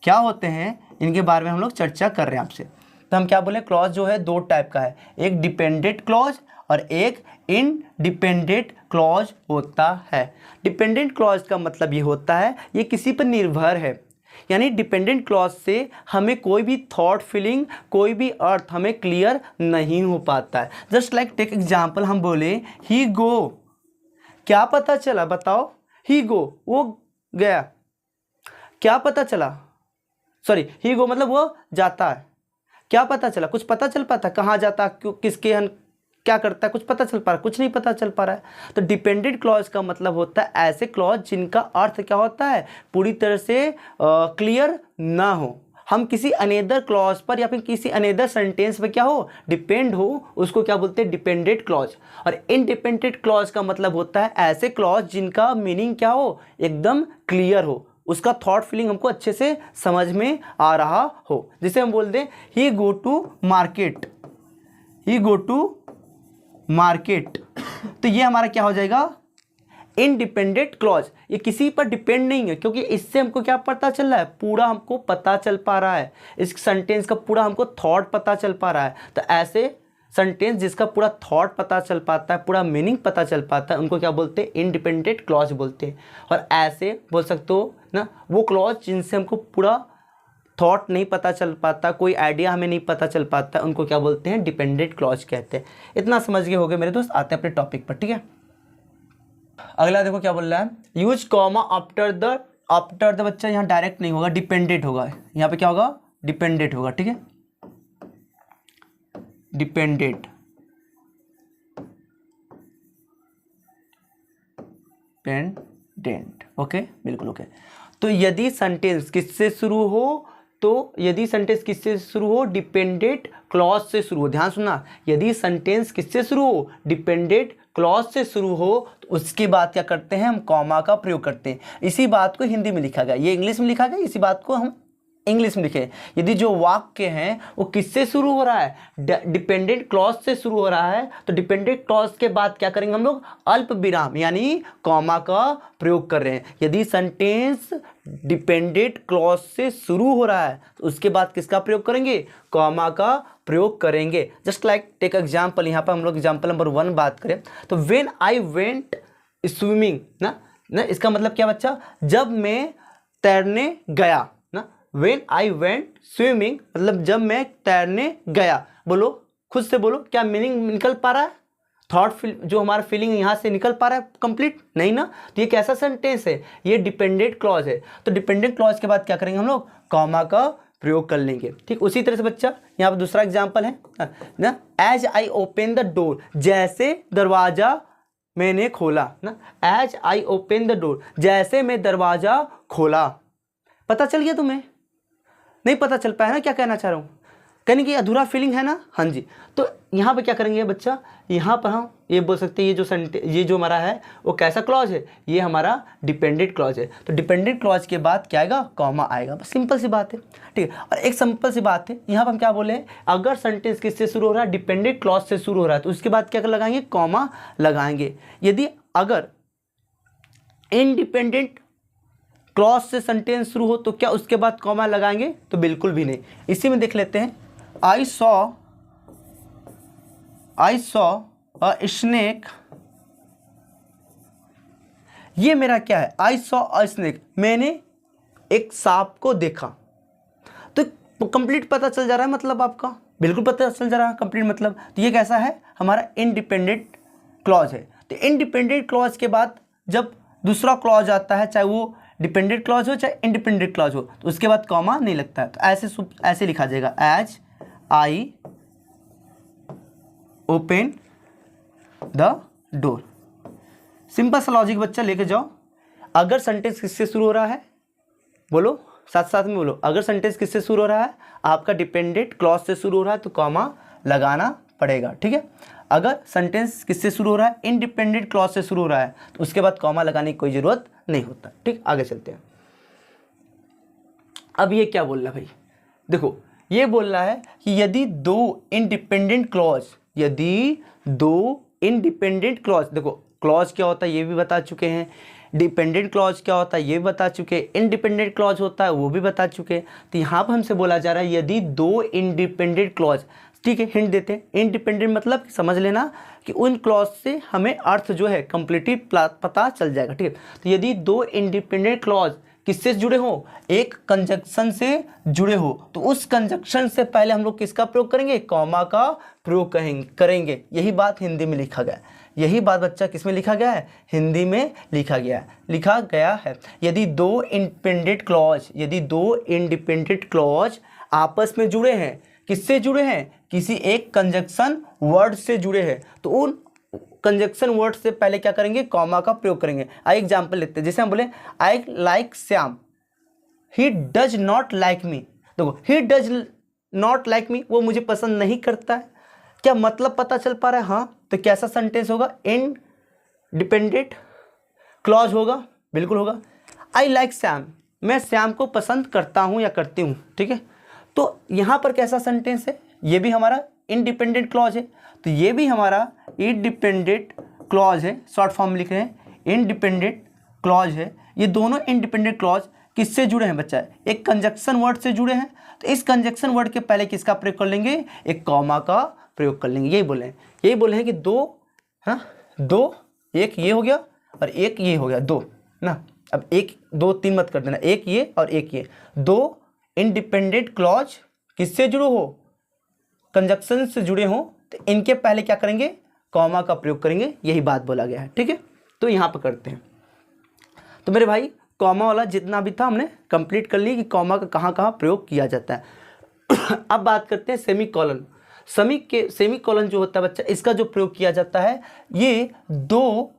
क्या होते हैं इनके बारे में हम लोग चर्चा कर रहे हैं आपसे। तो हम क्या बोले, क्लॉज जो है दो टाइप का है, एक डिपेंडेंट क्लॉज और एक इनडिपेंडेंट क्लॉज होता है। डिपेंडेंट क्लॉज का मतलब ये होता है ये किसी पर निर्भर है, यानी डिपेंडेंट क्लॉज से हमें कोई भी थॉट, फीलिंग, कोई भी अर्थ हमें क्लियर नहीं हो पाता है। जस्ट लाइक टेक एग्जाम्पल, हम बोले ही गो, क्या पता चला, बताओ, ही गो वो गया, क्या पता चला, सॉरी ही गो मतलब वो जाता है, क्या पता चला, कुछ पता चल पाता, कहाँ जाता, क्यों, किसके यहाँ, क्या करता है, कुछ पता चल पा रहा है, कुछ नहीं पता चल पा रहा है। तो डिपेंडेंट क्लॉज का मतलब होता है ऐसे क्लॉज जिनका अर्थ क्या होता है, पूरी तरह से क्लियर ना हो, हम किसी अनेदर क्लॉज पर या फिर किसी अनेदर सेंटेंस पे क्या हो, डिपेंड हो, उसको क्या बोलते हैं, डिपेंडेंट क्लॉज। और इनडिपेंडेंट क्लॉज का मतलब होता है ऐसे क्लॉज जिनका मीनिंग क्या हो, एकदम क्लियर हो, उसका थॉट फीलिंग हमको अच्छे से समझ में आ रहा हो। जिसे हम बोलते हैं he go to market, he go to market. तो ये हमारा क्या हो जाएगा, इनडिपेंडेंट क्लॉज। ये किसी पर डिपेंड नहीं है, क्योंकि इससे हमको क्या पता चल रहा है, पूरा हमको पता चल पा रहा है, इस सेंटेंस का पूरा हमको थॉट पता चल पा रहा है। तो ऐसे सेंटेंस जिसका पूरा थॉट पता चल पाता है, पूरा मीनिंग पता चल पाता है, उनको क्या बोलते हैं, इनडिपेंडेंट क्लॉज बोलते हैं। और ऐसे बोल सकते हो ना वो क्लॉज जिनसे हमको पूरा थॉट नहीं पता चल पाता, कोई आइडिया हमें नहीं पता चल पाता, उनको क्या बोलते हैं, डिपेंडेंट क्लॉज कहते हैं। इतना समझ गए होगे मेरे दोस्त। आते हैं अपने टॉपिक पर, ठीक है। अगला देखो क्या बोल रहा है, यूज कॉमा आफ्टर द बच्चा यहाँ डायरेक्ट नहीं होगा, डिपेंडेंट होगा, यहाँ पे क्या होगा, डिपेंडेंट होगा, ठीक है, डिपेंडेंट पेंडेंट, ओके, बिल्कुल ओके। तो यदि सेंटेंस किससे शुरू हो, तो यदि सेंटेंस किससे शुरू हो, डिपेंडेंट क्लॉज से शुरू हो, ध्यान सुनना, यदि सेंटेंस किससे शुरू हो, डिपेंडेंट क्लॉज से शुरू हो, तो उसके बाद क्या करते हैं, हम कॉमा का प्रयोग करते हैं। इसी बात को हिंदी में लिखा गया, ये इंग्लिश में लिखा गया, इसी बात को हम इंग्लिश में लिखे। यदि जो वाक्य हैं वो किससे शुरू हो रहा है, डिपेंडेंट क्लॉज से शुरू हो रहा है, तो डिपेंडेंट क्लॉज के बाद क्या करेंगे हम लोग, अल्प विराम यानी कॉमा का प्रयोग कर रहे हैं। यदि सेंटेंस डिपेंडेंट क्लॉज से शुरू हो रहा है तो उसके बाद किसका प्रयोग करेंगे, कॉमा का प्रयोग करेंगे। जस्ट लाइक टेक एग्जाम्पल, यहाँ पर हम लोग एग्जाम्पल नंबर 1 बात करें तो व्हेन आई वेंट स्विमिंग ना इसका मतलब क्या बच्चा, जब मैं तैरने गया ना, व्हेन आई वेंट स्विमिंग मतलब जब मैं तैरने गया। बोलो खुद से बोलो, क्या मीनिंग निकल पा रहा है, थॉट जो हमारा फीलिंग यहाँ से निकल पा रहा है कंप्लीट, नहीं ना। तो ये कैसा सेंटेंस है, ये डिपेंडेंट क्लॉज है। तो डिपेंडेंट क्लॉज के बाद क्या करेंगे हम लोग, कॉमा का प्रयोग कर लेंगे, ठीक। उसी तरह से बच्चा यहाँ पर दूसरा एग्जाम्पल है ना, as I open the door, जैसे दरवाजा मैंने खोला ना, as I open the door, जैसे मैं दरवाजा खोला। पता चल गया तुम्हें? नहीं पता चल पाया ना क्या कहना चाह रहा हूँ? कहने की अधूरा फीलिंग है ना? हाँ जी। तो यहाँ पे क्या करेंगे बच्चा, यहाँ पर हम ये बोल सकते हैं ये जो हमारा है वो कैसा क्लॉज है, ये हमारा डिपेंडेंट क्लॉज है। तो डिपेंडेंट क्लॉज के बाद क्या आएगा, कॉमा आएगा। बस सिंपल सी बात है, ठीक है। और एक सिंपल सी बात है, यहाँ पर हम क्या बोले, अगर सेंटेंस किससे शुरू हो रहा है, डिपेंडेंट क्लॉज से शुरू हो रहा है, तो उसके बाद क्या लगाएंगे, कॉमा लगाएंगे। यदि अगर इंडिपेंडेंट क्लॉज से सेंटेंस शुरू हो तो क्या उसके बाद कॉमा लगाएंगे? तो बिल्कुल भी नहीं। इसी में देख लेते हैं, आई सॉ अ स्नेक। ये मेरा क्या है, आई सॉ अ स्नेक, मैंने एक सांप को देखा। तो कंप्लीट पता चल जा रहा है मतलब आपका, बिल्कुल पता चल जा रहा है कंप्लीट मतलब। तो ये कैसा है, हमारा इंडिपेंडेंट क्लॉज है। तो इंडिपेंडेंट क्लॉज के बाद जब दूसरा क्लॉज आता है, चाहे वो डिपेंडेंट क्लॉज हो चाहे इंडिपेंडेंट क्लॉज हो, तो उसके बाद कॉमा नहीं लगता है। तो ऐसे लिखा जाएगा, as I open the door. Simple सा लॉजिक बच्चा लेके जाओ। अगर सेंटेंस किससे शुरू हो रहा है, बोलो साथ साथ में बोलो, अगर सेंटेंस किससे शुरू हो रहा है, आपका डिपेंडेंट क्लॉज से शुरू हो रहा है तो कॉमा लगाना पड़ेगा, ठीक है। अगर सेंटेंस किससे शुरू हो रहा है, इंडिपेंडेंट क्लॉज से शुरू हो रहा है, तो उसके बाद कॉमा लगाने की कोई जरूरत नहीं होता, ठीक। आगे चलते हैं। अब ये क्या बोल रहा है भाई, देखो ये बोल रहा है कि यदि दो इंडिपेंडेंट क्लॉज, देखो क्लॉज क्या होता है ये भी बता चुके हैं, डिपेंडेंट क्लॉज क्या होता है ये भी बता चुके हैं, इंडिपेंडेंट क्लॉज होता है वो भी बता चुके हैं। तो यहाँ पर हमसे बोला जा रहा है यदि दो इंडिपेंडेंट क्लॉज, ठीक है, हिंट देते हैं। इंडिपेंडेंट मतलब समझ लेना कि उन क्लॉज से हमें अर्थ जो है कंप्लीटली पता चल जाएगा, ठीक है। तो यदि दो इंडिपेंडेंट क्लॉज किससे जुड़े हो, एक कंजक्शन से जुड़े हो, तो उस कंजक्शन से पहले हम लोग किसका प्रयोग करेंगे, कॉमा का प्रयोग करेंगे। यही बात हिंदी में लिखा गया है। यही बात बच्चा किसमें लिखा गया है, हिंदी में लिखा गया है। यदि दो इंडिपेंडेंट क्लॉज आपस में जुड़े हैं, किससे जुड़े हैं, किसी एक कंजक्शन वर्ड से जुड़े हैं, तो उन कंजक्शन वर्ड से पहले क्या करेंगे, कॉमा का प्रयोग करेंगे। आई एग्जाम्पल लेते हैं, जैसे हम बोले I like Shyam, he does not like me. देखो he does not like me, वो मुझे पसंद नहीं करता है। क्या मतलब पता चल पा रहा है? हाँ। तो कैसा सेंटेंस होगा, इंडिपेंडेंट क्लॉज होगा, बिल्कुल होगा। आई लाइक श्याम, मैं श्याम को पसंद करता हूँ या करती हूँ, ठीक है। तो यहाँ पर कैसा सेंटेंस है, ये भी हमारा इंडिपेंडेंट क्लॉज है, तो ये भी हमारा इंडिपेंडेंट क्लॉज है। शॉर्ट फॉर्म में लिख रहे हैं, इंडिपेंडेंट क्लॉज है। ये दोनों इंडिपेंडेंट क्लॉज किससे जुड़े हैं बच्चा, एक कंजक्शन वर्ड से जुड़े हैं। तो इस कंजक्शन वर्ड के पहले किसका प्रयोग कर लेंगे, एक कॉमा का प्रयोग कर लेंगे। यही बोले हैं कि दो, हाँ दो, एक ये हो गया और एक ये हो गया, दो ना। अब एक दो तीन मत कर देना, एक ये और एक ये, दो इंडिपेंडेंट क्लॉज किससे जुड़े हो, कंजक्शन से जुड़े हो, तो इनके पहले क्या करेंगे, कॉमा का प्रयोग करेंगे। यही बात बोला गया है, ठीक है। तो यहाँ पर करते हैं। तो मेरे भाई कॉमा वाला जितना भी था हमने कंप्लीट कर लिया कि कॉमा का कहाँ कहाँ प्रयोग किया जाता है। अब बात करते हैं सेमीकोलन। सेमीकोलन जो होता है बच्चा, इसका जो प्रयोग किया जाता है, ये दो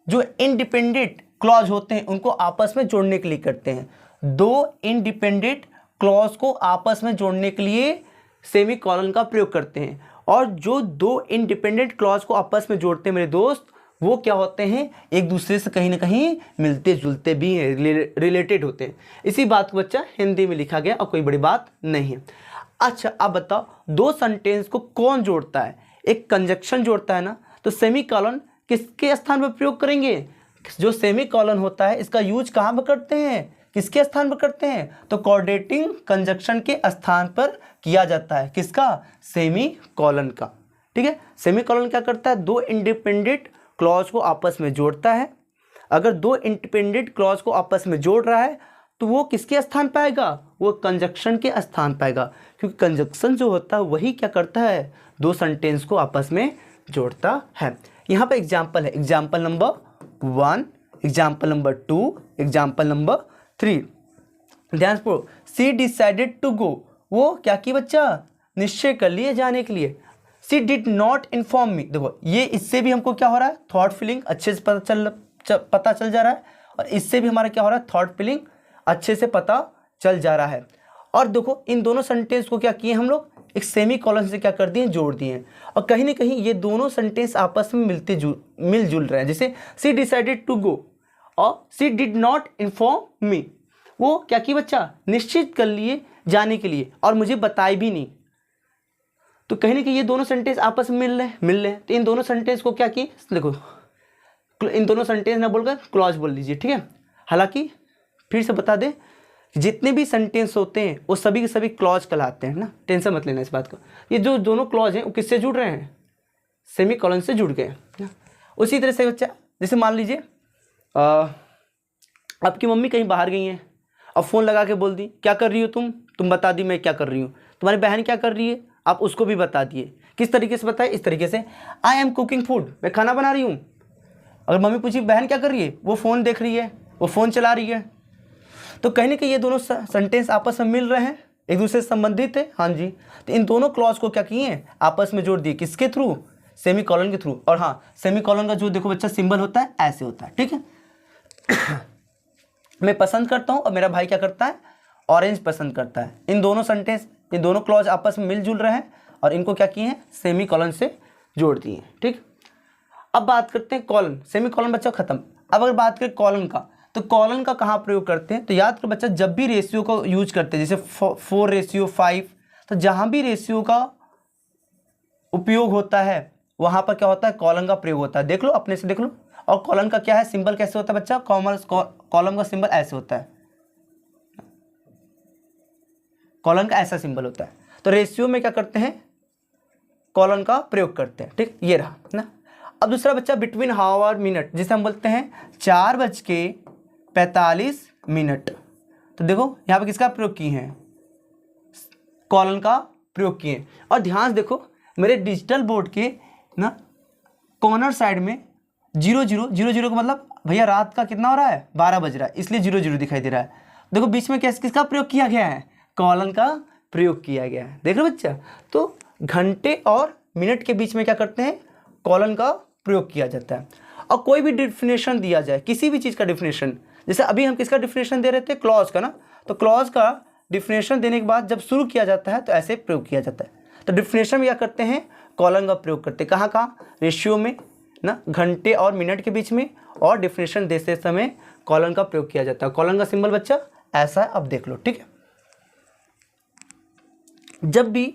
जो इंडिपेंडेंट क्लॉज होते हैं उनको आपस में जोड़ने के लिए करते हैं। दो इंडिपेंडेंट क्लॉज को आपस में जोड़ने के लिए सेमीकोलन का प्रयोग करते हैं। और जो दो इंडिपेंडेंट क्लॉज को आपस में जोड़ते हैं मेरे दोस्त, वो क्या होते हैं, एक दूसरे से कहीं ना कहीं मिलते जुलते भी हैं, रिलेटेड होते हैं। इसी बात को बच्चा हिंदी में लिखा गया और कोई बड़ी बात नहीं है। अच्छा अब बताओ, दो सेंटेंस को कौन जोड़ता है, एक कंजक्शन जोड़ता है ना। तो सेमीकोलन किसके स्थान पर प्रयोग करेंगे, जो सेमीकोलन होता है इसका यूज कहाँ पर करते हैं, किसके स्थान पर करते हैं, तो कोऑर्डिनेटिंग कंजक्शन के स्थान पर किया जाता है। किसका, सेमीकोलन का, ठीक है। सेमीकोलन क्या करता है, दो इंडिपेंडेंट क्लॉज को आपस में जोड़ता है। अगर दो इंडिपेंडेंट क्लॉज को आपस में जोड़ रहा है तो वो किसके स्थान पर आएगा, वो कंजक्शन के स्थान पर आएगा, क्योंकि कंजक्शन जो होता है वही क्या करता है, दो सेंटेंस को आपस में जोड़ता है। यहाँ पर एग्जाम्पल है, example number 1, example number 2, example number 3। ध्यान से, सी डिसाइडेड टू गो, वो क्या की बच्चा, निश्चय कर लिए जाने के लिए। सी डिड नॉट इन्फॉर्म मी, देखो ये इससे भी हमको क्या हो रहा है, थॉट फीलिंग अच्छे से पता चल जा रहा है, और इससे भी हमारा क्या हो रहा है, थॉट फीलिंग अच्छे से पता चल जा रहा है। और देखो इन दोनों सेंटेंस को क्या किए हम लोग, एक सेमी कॉलन से क्या कर दिए, जोड़ दिए। और कहीं ना कहीं ये दोनों सेंटेंस आपस में मिलजुल रहे हैं। जैसे सी डिसाइडेड टू गो और सी डिड नॉट इन्फॉर्म मी, वो क्या की बच्चा, निश्चित कर लिए जाने के लिए और मुझे बताए भी नहीं। तो कहीं ना कहीं ये दोनों सेंटेंस आपस में मिल रहे हैं। तो इन दोनों सेंटेंस को क्या किए, देखो इन दोनों सेंटेंस ना बोलकर क्लॉज बोल लीजिए, ठीक है। हालांकि फिर से बता दें, जितने भी सेंटेंस होते हैं वो सभी के सभी क्लॉज कहलाते हैं ना, टेंशन मत लेना इस बात को। ये जो दोनों क्लॉज हैं वो किससे जुड़ रहे हैं, सेमी कॉलन से जुड़ गए। उसी तरह से बच्चा, जैसे मान लीजिए आपकी मम्मी कहीं बाहर गई हैं और फ़ोन लगा के बोल दी क्या कर रही हो तुम बता दी मैं क्या कर रही हूँ। तुम्हारी बहन क्या कर रही है, आप उसको भी बता दिए। किस तरीके से बताए, इस तरीके से, आई एम कुकिंग फूड, मैं खाना बना रही हूँ। अगर मम्मी पूछी बहन क्या कर रही है, वो फ़ोन देख रही है, वो फ़ोन चला रही है। तो कहीं ना कहीं ये दोनों सेंटेंस आपस में मिल रहे हैं, एक दूसरे से संबंधित है। हाँ जी, तो इन दोनों क्लॉज को क्या किए हैं, आपस में जोड़ दिए, किसके थ्रू, सेमी कॉलन के थ्रू। और हाँ, सेमी कॉलन का जो देखो बच्चा सिंबल होता है ऐसे होता है, ठीक है। मैं पसंद करता हूँ और मेरा भाई क्या करता है, ऑरेंज पसंद करता है। इन दोनों सेंटेंस, इन दोनों क्लॉज आपस में मिलजुल रहे हैं और इनको क्या किए हैं, सेमी कॉलन से जोड़ दिए, ठीक। अब बात करते हैं कॉलन, सेमी कॉलन बच्चा खत्म। अब अगर बात करें कॉलन का, तो कॉलन का कहाँ प्रयोग करते हैं, तो याद करो बच्चा, जब भी रेशियो को यूज करते हैं, जैसे 4:5, तो जहाँ भी रेशियो का उपयोग होता है वहाँ पर क्या होता है, कॉलन का प्रयोग होता है। देख लो, अपने से देख लो। और कॉलन का क्या है, सिंबल कैसे होता है बच्चा, कॉलम का सिंबल ऐसे होता है, कॉलन का ऐसा सिंबल होता है। तो रेशियो में क्या करते हैं, कॉलन का प्रयोग करते हैं, ठीक, ये रहा ना। अब दूसरा बच्चा, बिटवीन हावर मिनट, जिसे हम बोलते हैं 4:45। तो देखो यहाँ पे किसका प्रयोग किए हैं, कॉलन का प्रयोग किए। और ध्यान से देखो, मेरे डिजिटल बोर्ड के ना कॉर्नर साइड में 00:00 का मतलब भैया रात का कितना हो रहा है, 12 बज रहा है, इसलिए 00 दिखाई दे रहा है। देखो बीच में किसका प्रयोग किया गया है, कॉलन का प्रयोग किया गया है। देख रहे हो बच्चा, तो घंटे और मिनट के बीच में क्या करते हैं, कॉलन का प्रयोग किया जाता है। और कोई भी डिफिनेशन दिया जाए, किसी भी चीज़ का डिफिनेशन, जैसे अभी हम किसका डिफिनेशन दे रहे थे, क्लॉज का ना, तो क्लॉज का डिफिनेशन देने के बाद जब शुरू किया जाता है तो ऐसे प्रयोग किया जाता है। तो डिफिनेशन में क्या करते हैं, कॉलन का प्रयोग करते हैं। कहाँ कहाँ, रेशियो में ना, घंटे और मिनट के बीच में, और डिफिनेशन देते समय कॉलन का प्रयोग किया जाता है। कॉलन का सिंबल बच्चा ऐसा है, अब देख लो, ठीक है। जब भी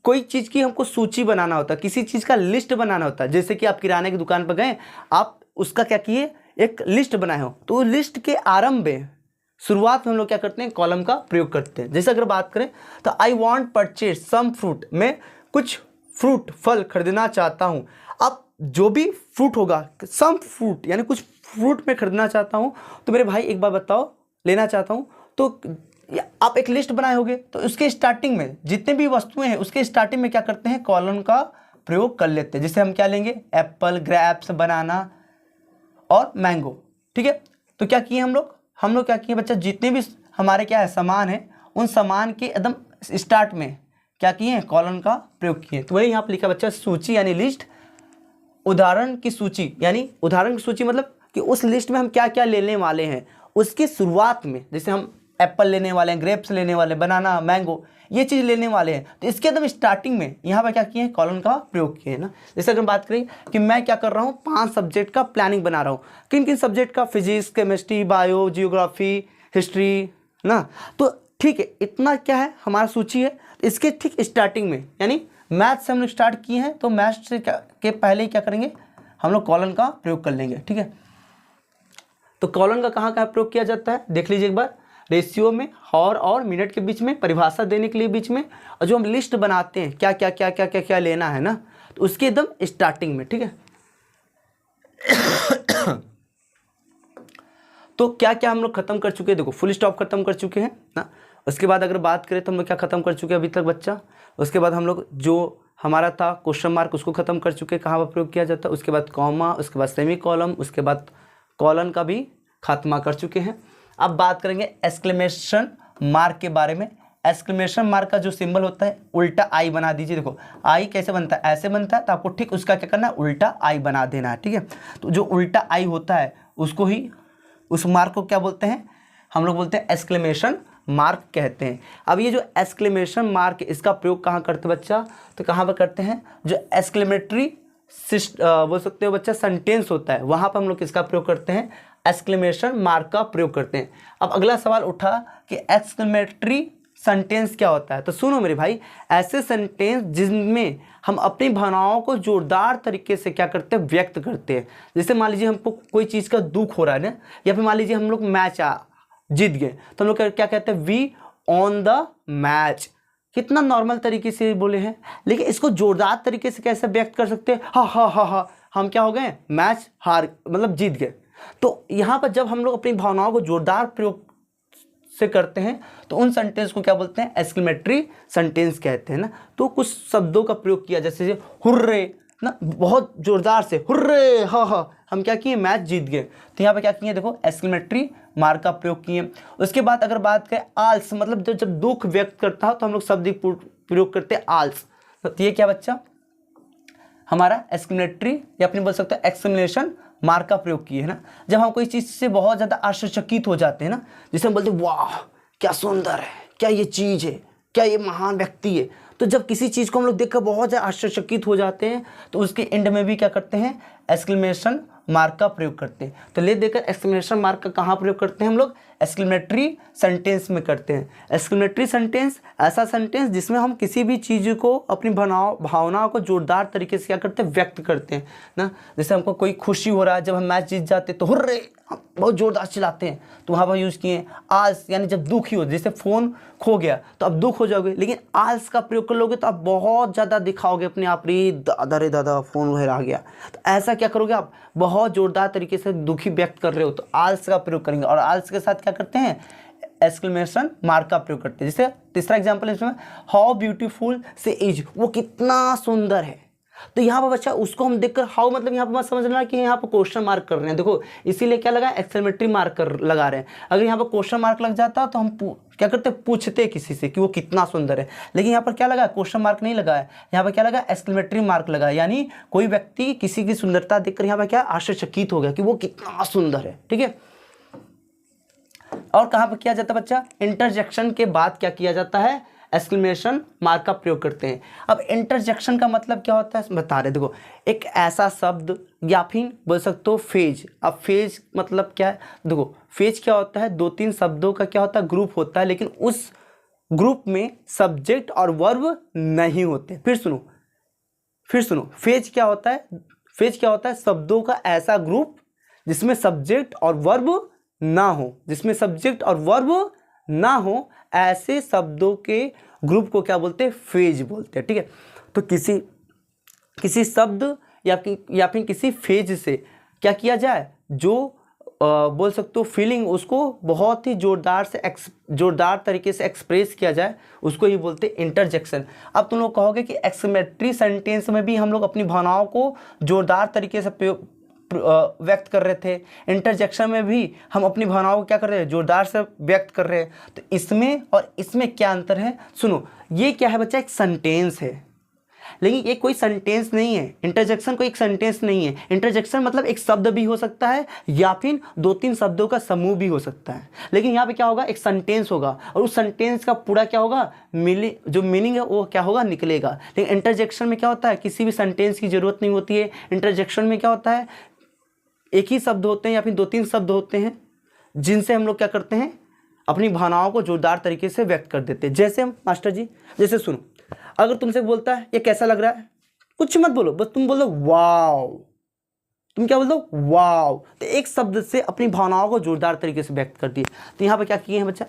कोई चीज़ की हमको सूची बनाना होता है, किसी चीज़ का लिस्ट बनाना होता है, जैसे कि आप किराने की दुकान पर गए, आप उसका क्या किए, एक लिस्ट बनाए हो, तो लिस्ट के आरंभ में, शुरुआत में हम लोग क्या करते हैं, कॉलम का प्रयोग करते हैं। जैसे अगर बात करें तो I want purchase some fruit, मैं कुछ फ्रूट, फल खरीदना चाहता हूँ। अब जो भी फ्रूट होगा, सम फ्रूट यानी कुछ फ्रूट मैं खरीदना चाहता हूँ, तो मेरे भाई एक बार बताओ, लेना चाहता हूँ, तो आप एक लिस्ट बनाए होगे, तो उसके स्टार्टिंग में जितने भी वस्तुएं हैं उसके स्टार्टिंग में क्या करते हैं, कॉलन का प्रयोग कर लेते हैं। जैसे हम क्या लेंगे, एप्पल, ग्रेप्स, बनाना और मैंगो, ठीक है। तो क्या किए हम लोग क्या किए बच्चा, जितने भी हमारे क्या है सामान है, उन सामान के एकदम स्टार्ट में क्या किए हैं, कॉलन का प्रयोग किए। तो वही यहाँ पर लिखा बच्चा, सूची यानी लिस्ट, उदाहरण की सूची यानी उदाहरण की सूची, मतलब कि उस लिस्ट में हम क्या क्या लेने वाले हैं उसकी शुरुआत में, जैसे हम एप्पल लेने वाले हैं, ग्रेप्स लेने वाले, बनाना, मैंगो, ये चीज़ लेने वाले हैं, तो इसके एकदम स्टार्टिंग में यहाँ पर क्या किए हैं, कॉलन का प्रयोग किए हैं ना। जैसे अगर बात करें कि मैं क्या कर रहा हूँ, 5 सब्जेक्ट का प्लानिंग बना रहा हूँ, किन किन सब्जेक्ट का, physics, chemistry, bio, geography, history ना। तो ठीक है, इतना क्या है हमारा सूची है। इसके ठीक स्टार्टिंग में यानी मैथ से हम लोग स्टार्ट किए हैं, तो मैथ से के पहले ही क्या करेंगे, हम लोग कॉलन का प्रयोग कर लेंगे, ठीक है। तो कॉलन का कहाँ प्रयोग किया जाता है, देख लीजिए एक बार, रेशियो में, हॉर और मिनट के बीच में, परिभाषा देने के लिए बीच में, और जो हम लिस्ट बनाते हैं क्या क्या क्या क्या क्या क्या लेना है ना, तो उसके एकदम स्टार्टिंग में, ठीक है। तो क्या क्या हम लोग खत्म कर चुके हैं, देखो फुल स्टॉप खत्म कर चुके हैं ना। उसके बाद अगर बात करें तो हम लोग क्या खत्म कर चुके हैं अभी तक बच्चा, उसके बाद हम लोग जो हमारा था क्वेश्चन मार्क, उसको खत्म कर चुके हैं, कहाँ पर प्रयोग किया जाता है। उसके बाद कॉमा, उसके बाद सेमी कॉलम, उसके बाद कॉलन का भी खात्मा कर चुके हैं। अब बात करेंगे एक्सक्लेमेशन मार्क के बारे में। एक्सक्लेमेशन मार्क का जो सिंबल होता है, उल्टा आई बना दीजिए। देखो आई कैसे बनता है, ऐसे बनता है, तो आपको ठीक उसका क्या करना है, उल्टा आई बना देना है, ठीक है। तो जो उल्टा आई होता है उसको ही, उस मार्क को क्या बोलते हैं, हम लोग बोलते हैं एक्सक्लेमेशन मार्क कहते हैं। अब ये जो एक्सक्लेमेशन मार्क इसका प्रयोग कहाँ करते हैं बच्चा, तो कहाँ पर करते हैं, जो एक्सक्लेमेटरी बोल सकते हो बच्चा सेंटेंस होता है वहाँ पर हम लोग किसका प्रयोग करते हैं, एक्सक्लेमेशन मार्क का प्रयोग करते हैं। अब अगला सवाल उठा कि एक्सक्लेमेटरी सेंटेंस क्या होता है, तो सुनो मेरे भाई, ऐसे सेंटेंस जिनमें हम अपनी भावनाओं को जोरदार तरीके से क्या करते हैं, व्यक्त करते हैं। जैसे मान लीजिए हमको कोई चीज़ का दुख हो रहा है ना, या फिर मान लीजिए हम लोग मैच जीत गए, तो हम लोग क्या कहते हैं, वी ऑन द मैच। कितना नॉर्मल तरीके से बोले हैं, लेकिन इसको जोरदार तरीके से कैसे व्यक्त कर सकते हैं, हा हा हा हा, हम क्या हो गए, मैच हार मतलब जीत गए। तो यहाँ पर जब हम लोग अपनी भावनाओं को जोरदार प्रयोग से करते हैं तो उन सेंटेंस को क्या बोलते हैं, एक्सक्लेमेटरी सेंटेंस कहते हैं ना। तो कुछ शब्दों का प्रयोग किया, जैसे हुर्रे ना, बहुत जोरदार से हुर्रे हा हा, हम क्या किए, मैच जीत गए। तो यहाँ पे क्या किए, देखो एक्सक्लेमेटरी मार्क का प्रयोग किए। उसके बाद अगर बात करें आल्स, मतलब जब दुख व्यक्त करता हो तो हम लोग शब्द प्रयोग करते हैं आल्स। तो ये क्या बच्चा, हमारा एक्सक्लेमेटरी या अपने बोल सकते हैं एक्सक्लेमेशन मार्क का प्रयोग किए है ना। जब हम कोई चीज़ से बहुत ज़्यादा आश्चर्यचकित हो जाते हैं ना, जिसे हम बोलते हैं वाह क्या सुंदर है, क्या ये चीज़ है, क्या ये महान व्यक्ति है, तो जब किसी चीज़ को हम लोग देखकर बहुत ज़्यादा आश्चर्यचकित हो जाते हैं तो उसके एंड में भी क्या करते हैं, एक्सक्लेमेशन मार्क का प्रयोग करते हैं। तो ले देकर एक्सक्लेमेशन मार्क का कहाँ प्रयोग करते हैं हम लोग, एक्सक्लेमेटरी सेंटेंस में करते हैं। एक्सक्लेमेटरी सेंटेंस ऐसा सेंटेंस जिसमें हम किसी भी चीज़ को अपनी भावनाओं को जोरदार तरीके से क्या करते हैं, व्यक्त करते हैं ना। जैसे हमको कोई खुशी हो रहा है, जब हम मैच जीत जाते हैं तो हुर्रे हम बहुत जोरदार चिल्लाते हैं, तो वहाँ पर यूज़ किए आल्स, यानी जब दुखी हो, जैसे फ़ोन खो गया तो अब दुख हो जाओगे, लेकिन आल्स का प्रयोग कर लोगे तो आप बहुत ज़्यादा दिखाओगे अपने आप, रे दादा फ़ोन वगैरह आ गया, तो ऐसा क्या करोगे, आप बहुत जोरदार तरीके से दुखी व्यक्त कर रहे हो तो आल्स का प्रयोग करेंगे। और आल्स के साथ क्या करते हैं, एक्सक्लेमेशन मार्क का प्रयोग करते हैं। जैसे तीसरा एग्जाम्पल है इसमें, हाउ ब्यूटीफुल से इज, वो कितना सुंदर है। तो यहाँ पर बच्चा उसको हम देखकर हाउ, मतलब यहाँ पर मत समझना कि यहाँ पर क्वेश्चन मार्क कर रहे हैं, देखो इसीलिए क्या लगा, एक्सक्लेमेटरी मार्क कर लगा रहे हैं। अगर यहाँ पर क्वेश्चन मार्क लग जाता तो हम क्या करते, पूछते किसी से कि वो कितना सुंदर है, लेकिन यहाँ पर क्या लगा, क्वेश्चन मार्क नहीं लगा है, यहाँ पर क्या लगा, एक्सक्लेमेटरी मार्क लगा। यानी कोई व्यक्ति किसी की सुंदरता देखकर यहाँ पर क्या आश्चर्यचकित हो गया कि वो कितना सुंदर है, ठीक है। और कहाँ पर किया जाता है बच्चा, इंटरजेक्शन के बाद क्या किया जाता है, एक्सक्लेमेशन मार्क का प्रयोग करते हैं। अब इंटरजेक्शन का मतलब क्या होता है बता रहे, देखो एक ऐसा शब्द या फिर बोल सकते हो फेज। अब फेज मतलब क्या है, देखो फेज क्या होता है, 2-3 शब्दों का क्या होता है, ग्रुप होता है, लेकिन उस ग्रुप में सब्जेक्ट और वर्ब नहीं होते। फिर सुनो, फेज क्या होता है, फेज क्या होता है, शब्दों का ऐसा ग्रुप जिसमें सब्जेक्ट और वर्ब ना हो, जिसमें सब्जेक्ट और वर्ब ना हो, ऐसे शब्दों के ग्रुप को क्या बोलते हैं, फेज बोलते हैं, ठीक है। तो किसी शब्द या फिर किसी फेज से क्या किया जाए, जो बोल सकते हो फीलिंग, उसको बहुत ही जोरदार तरीके से एक्सप्रेस किया जाए, उसको ही बोलते हैं इंटरजेक्शन। अब तुम लोग कहोगे कि एक्सक्लेमेटरी सेंटेंस में भी हम लोग अपनी भावनाओं को जोरदार तरीके से व्यक्त कर रहे थे, इंटरजेक्शन में भी हम अपनी भावनाओं को क्या कर रहे हैं, जोरदार से व्यक्त कर रहे हैं। तो इसमें और इसमें क्या अंतर है, सुनो, ये क्या है बच्चा, एक सेंटेंस है, लेकिन ये कोई सेंटेंस नहीं है। इंटरजेक्शन कोई एक सेंटेंस नहीं है। इंटरजेक्शन मतलब एक शब्द भी हो सकता है या फिर 2-3 शब्दों का समूह भी हो सकता है, लेकिन यहाँ पे क्या होगा, एक सेंटेंस होगा और उस सेंटेंस का पूरा क्या होगा, जो मीनिंग है वो क्या होगा, निकलेगा। लेकिन इंटरजेक्शन में क्या होता है, किसी भी सेंटेंस की जरूरत नहीं होती है। इंटरजेक्शन में क्या होता है, एक ही शब्द होते हैं या फिर 2-3 शब्द होते हैं जिनसे हम लोग क्या करते हैं, अपनी भावनाओं को जोरदार तरीके से व्यक्त कर देते हैं। जैसे हम मास्टर जी, जैसे सुनो, अगर तुमसे बोलता है ये कैसा लग रहा है, कुछ मत बोलो, बस तुम बोलो वाव, तुम क्या बोल दो, वाव। तो एक शब्द से अपनी भावनाओं को जोरदार तरीके से व्यक्त कर दिए। तो यहाँ पर क्या किए हैं बच्चा,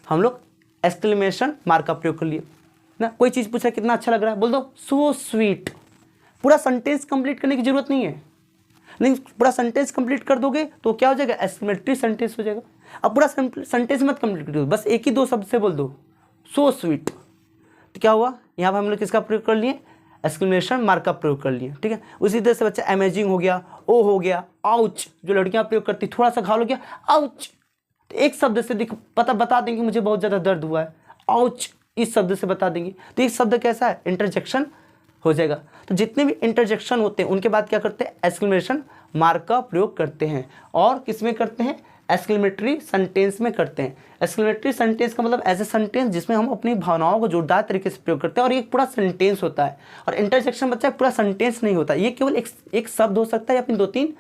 हम लोग एक्सक्लेमेशन मार्क का प्रयोग कर लिए ना। कोई चीज़ पूछा कितना अच्छा लग रहा है, बोल दो सो स्वीट। पूरा सेंटेंस कंप्लीट करने की जरूरत नहीं है, नहीं पूरा सेंटेंस कंप्लीट कर दोगे तो क्या हो जाएगा, एक्सक्लेमेटरी सेंटेंस हो जाएगा। अब पूरा सेंटेंस मत कंप्लीट करो, बस एक ही 2 शब्द से बोल दो सो स्वीट। तो क्या हुआ, यहाँ पर हम लोग किसका प्रयोग कर लिए, एक्सक्लेमेशन मार्क का प्रयोग कर लिए, ठीक है। उसी तरह से बच्चा अमेजिंग हो गया, ओ हो गया, आउच, जो लड़कियाँ प्रयोग करती, थोड़ा सा घाव हो गया, आउच। तो एक शब्द से बता देंगे मुझे बहुत ज़्यादा दर्द हुआ है, आउच, इस शब्द से बता देंगे। तो एक शब्द कैसा है, इंटरजेक्शन हो जाएगा। तो जितने भी इंटरजेक्शन होते हैं उनके बाद क्या करते हैं, एक्सक्लेमेशन मार्क का प्रयोग करते हैं। और किस में करते हैं, एक्सक्लेमेटरी सेंटेंस में करते हैं। एक्सक्लेमेटरी सेंटेंस का मतलब ऐसे सेंटेंस जिसमें हम अपनी भावनाओं को जोरदार तरीके से प्रयोग करते हैं और ये पूरा सेंटेंस होता है। और इंटरजेक्शन बच्चा पूरा सेंटेंस नहीं होता, ये केवल एक शब्द हो सकता है या फिर 2-3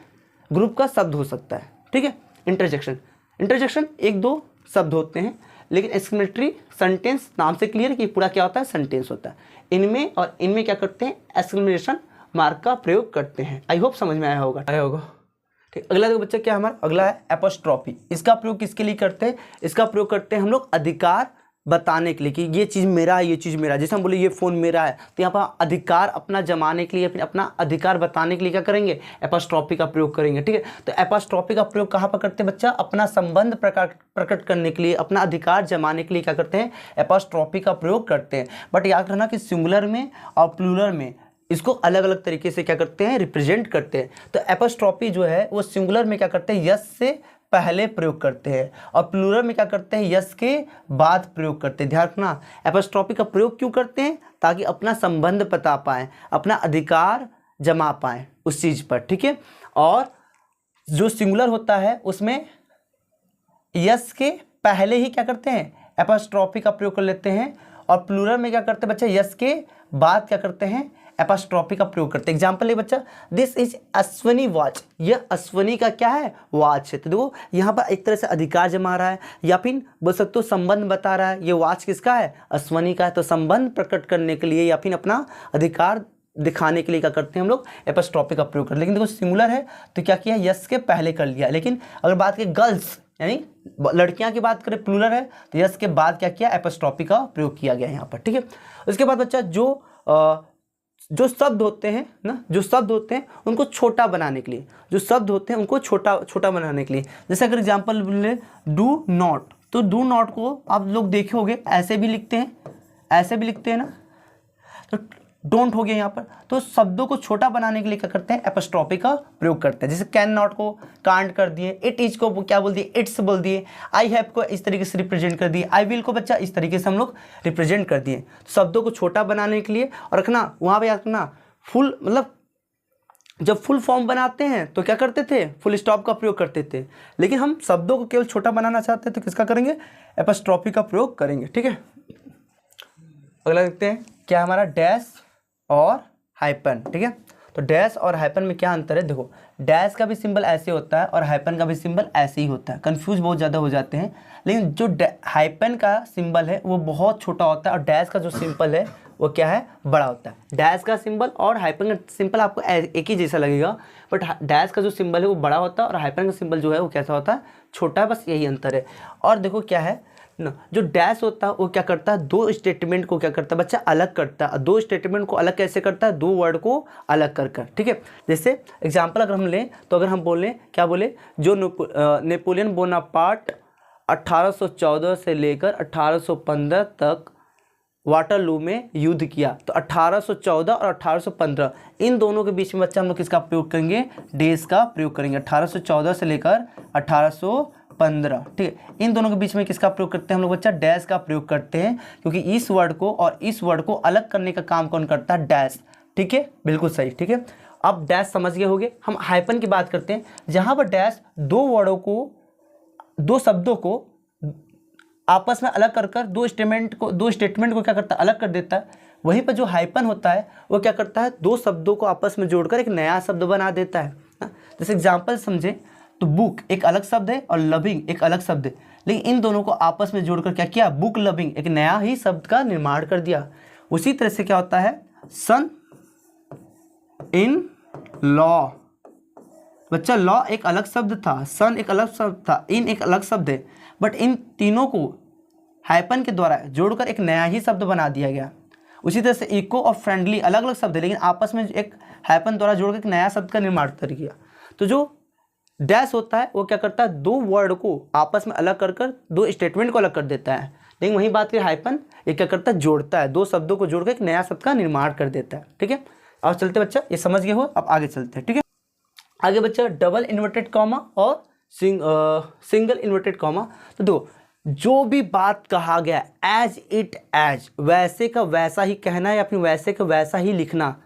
ग्रुप का शब्द हो सकता है, ठीक है। इंटरजेक्शन 1-2 शब्द होते हैं, लेकिन एक्सक्लेमेटरी सेंटेंस नाम से क्लियर कि पूरा क्या होता है, सेंटेंस होता है। इनमें क्या करते हैं, एक्सक्लेमेशन मार्क का प्रयोग करते हैं। आई होप समझ में आया होगा। ठीक, अगला देखो बच्चा क्या हमारा अगला है एपोस्ट्रोफी। इसका प्रयोग किसके लिए करते हैं, इसका प्रयोग करते हैं हम लोग अधिकार बताने के लिए कि ये चीज़ मेरा है, ये चीज़ मेरा है। जैसे हम बोले ये फ़ोन मेरा है, तो यहाँ पर अधिकार अपना जमाने के लिए, फिर अपना अधिकार बताने के लिए क्या करेंगे, एपोस्ट्रोफी का प्रयोग करेंगे, ठीक है। तो एपोस्ट्रोफी का प्रयोग कहाँ पर करते हैं बच्चा, अपना संबंध प्रकट करने के लिए, अपना अधिकार जमाने के लिए क्या करते हैं, एपोस्ट्रोफी का प्रयोग करते हैं। बट याद रखना कि सिंगुलर में और प्लूरल में इसको अलग अलग तरीके से क्या करते हैं, रिप्रेजेंट करते हैं। तो एपोस्ट्रोफी जो है वो सिंगुलर में क्या करते हैं, यस से पहले प्रयोग करते हैं और प्लूरल में क्या करते हैं, यस के बाद प्रयोग करते हैं। ध्यान रखना, एपोस्ट्रोफी का प्रयोग क्यों करते हैं, ताकि अपना संबंध बता पाएँ, अपना अधिकार जमा पाएँ उस चीज़ पर, ठीक है। और जो सिंगुलर होता है उसमें यस के पहले ही क्या करते हैं, एपोस्ट्रोफी का प्रयोग कर लेते हैं। और प्लूरल में क्या करते हैं बच्चा, यस के बाद क्या करते हैं, एपोस्ट्रोफी का प्रयोग करते हैं। एग्जाम्पल है बच्चा, दिस इज अश्वनी वॉच, यह अश्वनी का क्या है, वॉच है। तो देखो यहाँ पर एक तरह से अधिकार जमा रहा है, या फिर बोल सकते हो संबंध बता रहा है, ये वॉच किसका है, अश्वनी का है। तो संबंध प्रकट करने के लिए या फिर अपना अधिकार दिखाने के लिए क्या करते हैं हम लोग, एपोस्ट्रोफी का प्रयोग करते हैं। लेकिन देखो सिंगुलर है तो क्या किया, यस के पहले कर लिया। लेकिन अगर बात करें गर्ल्स यानी लड़कियां की बात करें, प्लूरल है तो यस के बाद क्या किया, एपोस्ट्रोफी का प्रयोग किया गया यहाँ पर, ठीक है। उसके बाद बच्चा जो शब्द होते हैं ना, जो शब्द होते हैं उनको छोटा बनाने के लिए, जो शब्द होते हैं उनको छोटा बनाने के लिए, जैसे अगर एग्जांपल बोले डू नॉट, तो डू नॉट को आप लोग देखे होंगे ऐसे भी लिखते हैं, ऐसे भी लिखते हैं ना, तो डोंट हो गया यहाँ पर। तो शब्दों को छोटा बनाने के लिए क्या करते हैं, एपोस्ट्रोफी का प्रयोग करते हैं। जैसे कैन नॉट को कांट कर दिए, इट इज को क्या बोल दिए, इट्स बोल दिए, आई हैव को इस तरीके से रिप्रेजेंट कर दिए, आई विल को बच्चा इस तरीके से हम लोग रिप्रेजेंट कर दिए। शब्दों को छोटा बनाने के लिए, और रखना वहाँ पर याद रखना फुल, मतलब जब फुल फॉर्म बनाते हैं तो क्या करते थे, फुल स्टॉप का प्रयोग करते थे। लेकिन हम शब्दों को केवल छोटा बनाना चाहते हैं तो किसका करेंगे, एपोस्ट्रोफी का प्रयोग करेंगे, ठीक है। अगला देखते हैं क्या हमारा डैश और हाइपन, ठीक है। तो डैश और हाइपन में क्या अंतर है, देखो डैश का भी सिंबल ऐसे होता है और हाइपन का भी सिंबल ऐसे ही होता है, कंफ्यूज बहुत ज़्यादा हो जाते हैं। लेकिन जो हाइपन का सिंबल है वो बहुत छोटा होता है और डैश का जो सिंबल है वो क्या है, बड़ा होता है। डैश का सिंबल और हाइपन का सिंबल आपको एक ही जैसा लगेगा, बट डैश का जो सिंबल है वो बड़ा होता है और हाइपन का सिंबल जो है वो कैसा होता है, छोटा है, बस यही अंतर है। और देखो क्या है ना, जो डैश होता है वो क्या करता है, दो स्टेटमेंट को क्या करता है बच्चा, अलग करता है। दो स्टेटमेंट को अलग कैसे करता है, दो वर्ड को अलग कर, ठीक है। जैसे एग्जांपल अगर हम लें तो अगर हम बोलें, क्या बोले, जो नेपोलियन बोनापार्ट 1814 से लेकर 1815 तक वाटरलू में युद्ध किया, तो 1814 और 1815 इन दोनों के बीच में बच्चा हम लोग किसका प्रयोग करेंगे, डैश का प्रयोग करेंगे। 1814 से लेकर 1815, ठीक है, इन दोनों के बीच में किसका प्रयोग करते हैं हम लोग बच्चा, डैश का प्रयोग करते हैं, क्योंकि इस वर्ड को और इस वर्ड को अलग करने का काम कौन करता है, डैश, ठीक है, बिल्कुल सही, ठीक है। अब डैश समझ गए होंगे। हम हाइपन की बात करते हैं, जहां पर डैश दो वर्डों को, दो शब्दों को आपस में अलग कर दो स्टेटमेंट को क्या करता है, अलग कर देता है। वहीं पर जो हाइपन होता है वो क्या करता है, दो शब्दों को आपस में जोड़कर एक नया शब्द बना देता है। जैसे एग्जांपल समझे तो बुक एक अलग शब्द है और लविंग एक अलग शब्द है, लेकिन इन दोनों को आपस में जोड़कर क्या किया, बुक लविंग एक नया ही शब्द का निर्माण कर दिया। उसी तरह से क्या होता है, सन इन लॉ, बच्चा लॉ एक अलग शब्द था, सन एक अलग शब्द था, इन एक अलग शब्द है, बट इन तीनों को हाइपन के द्वारा जोड़कर एक नया ही शब्द बना दिया गया। उसी तरह से इको और फ्रेंडली अलग अलग शब्द है, लेकिन आपस में एक हाइपन द्वारा जोड़कर एक नया शब्द का निर्माण कर दिया। तो जो डैश होता है वो क्या करता है, दो वर्ड को आपस में अलग कर दो स्टेटमेंट को अलग कर देता है। लेकिन वही बात की हाइपन ये क्या करता है, जोड़ता है, दो शब्दों को जोड़कर एक नया शब्द का निर्माण कर देता है, ठीक है। और चलते बच्चा, ये समझ गए हो, अब आगे चलते हैं, ठीक है। आगे बच्चा डबल इन्वर्टेड कॉमा और सिंगल इन्वर्टेड कॉमा। तो देखो जो भी बात कहा गया एज इट एज, वैसे का वैसा ही कहना या फिर वैसे का वैसा ही लिखना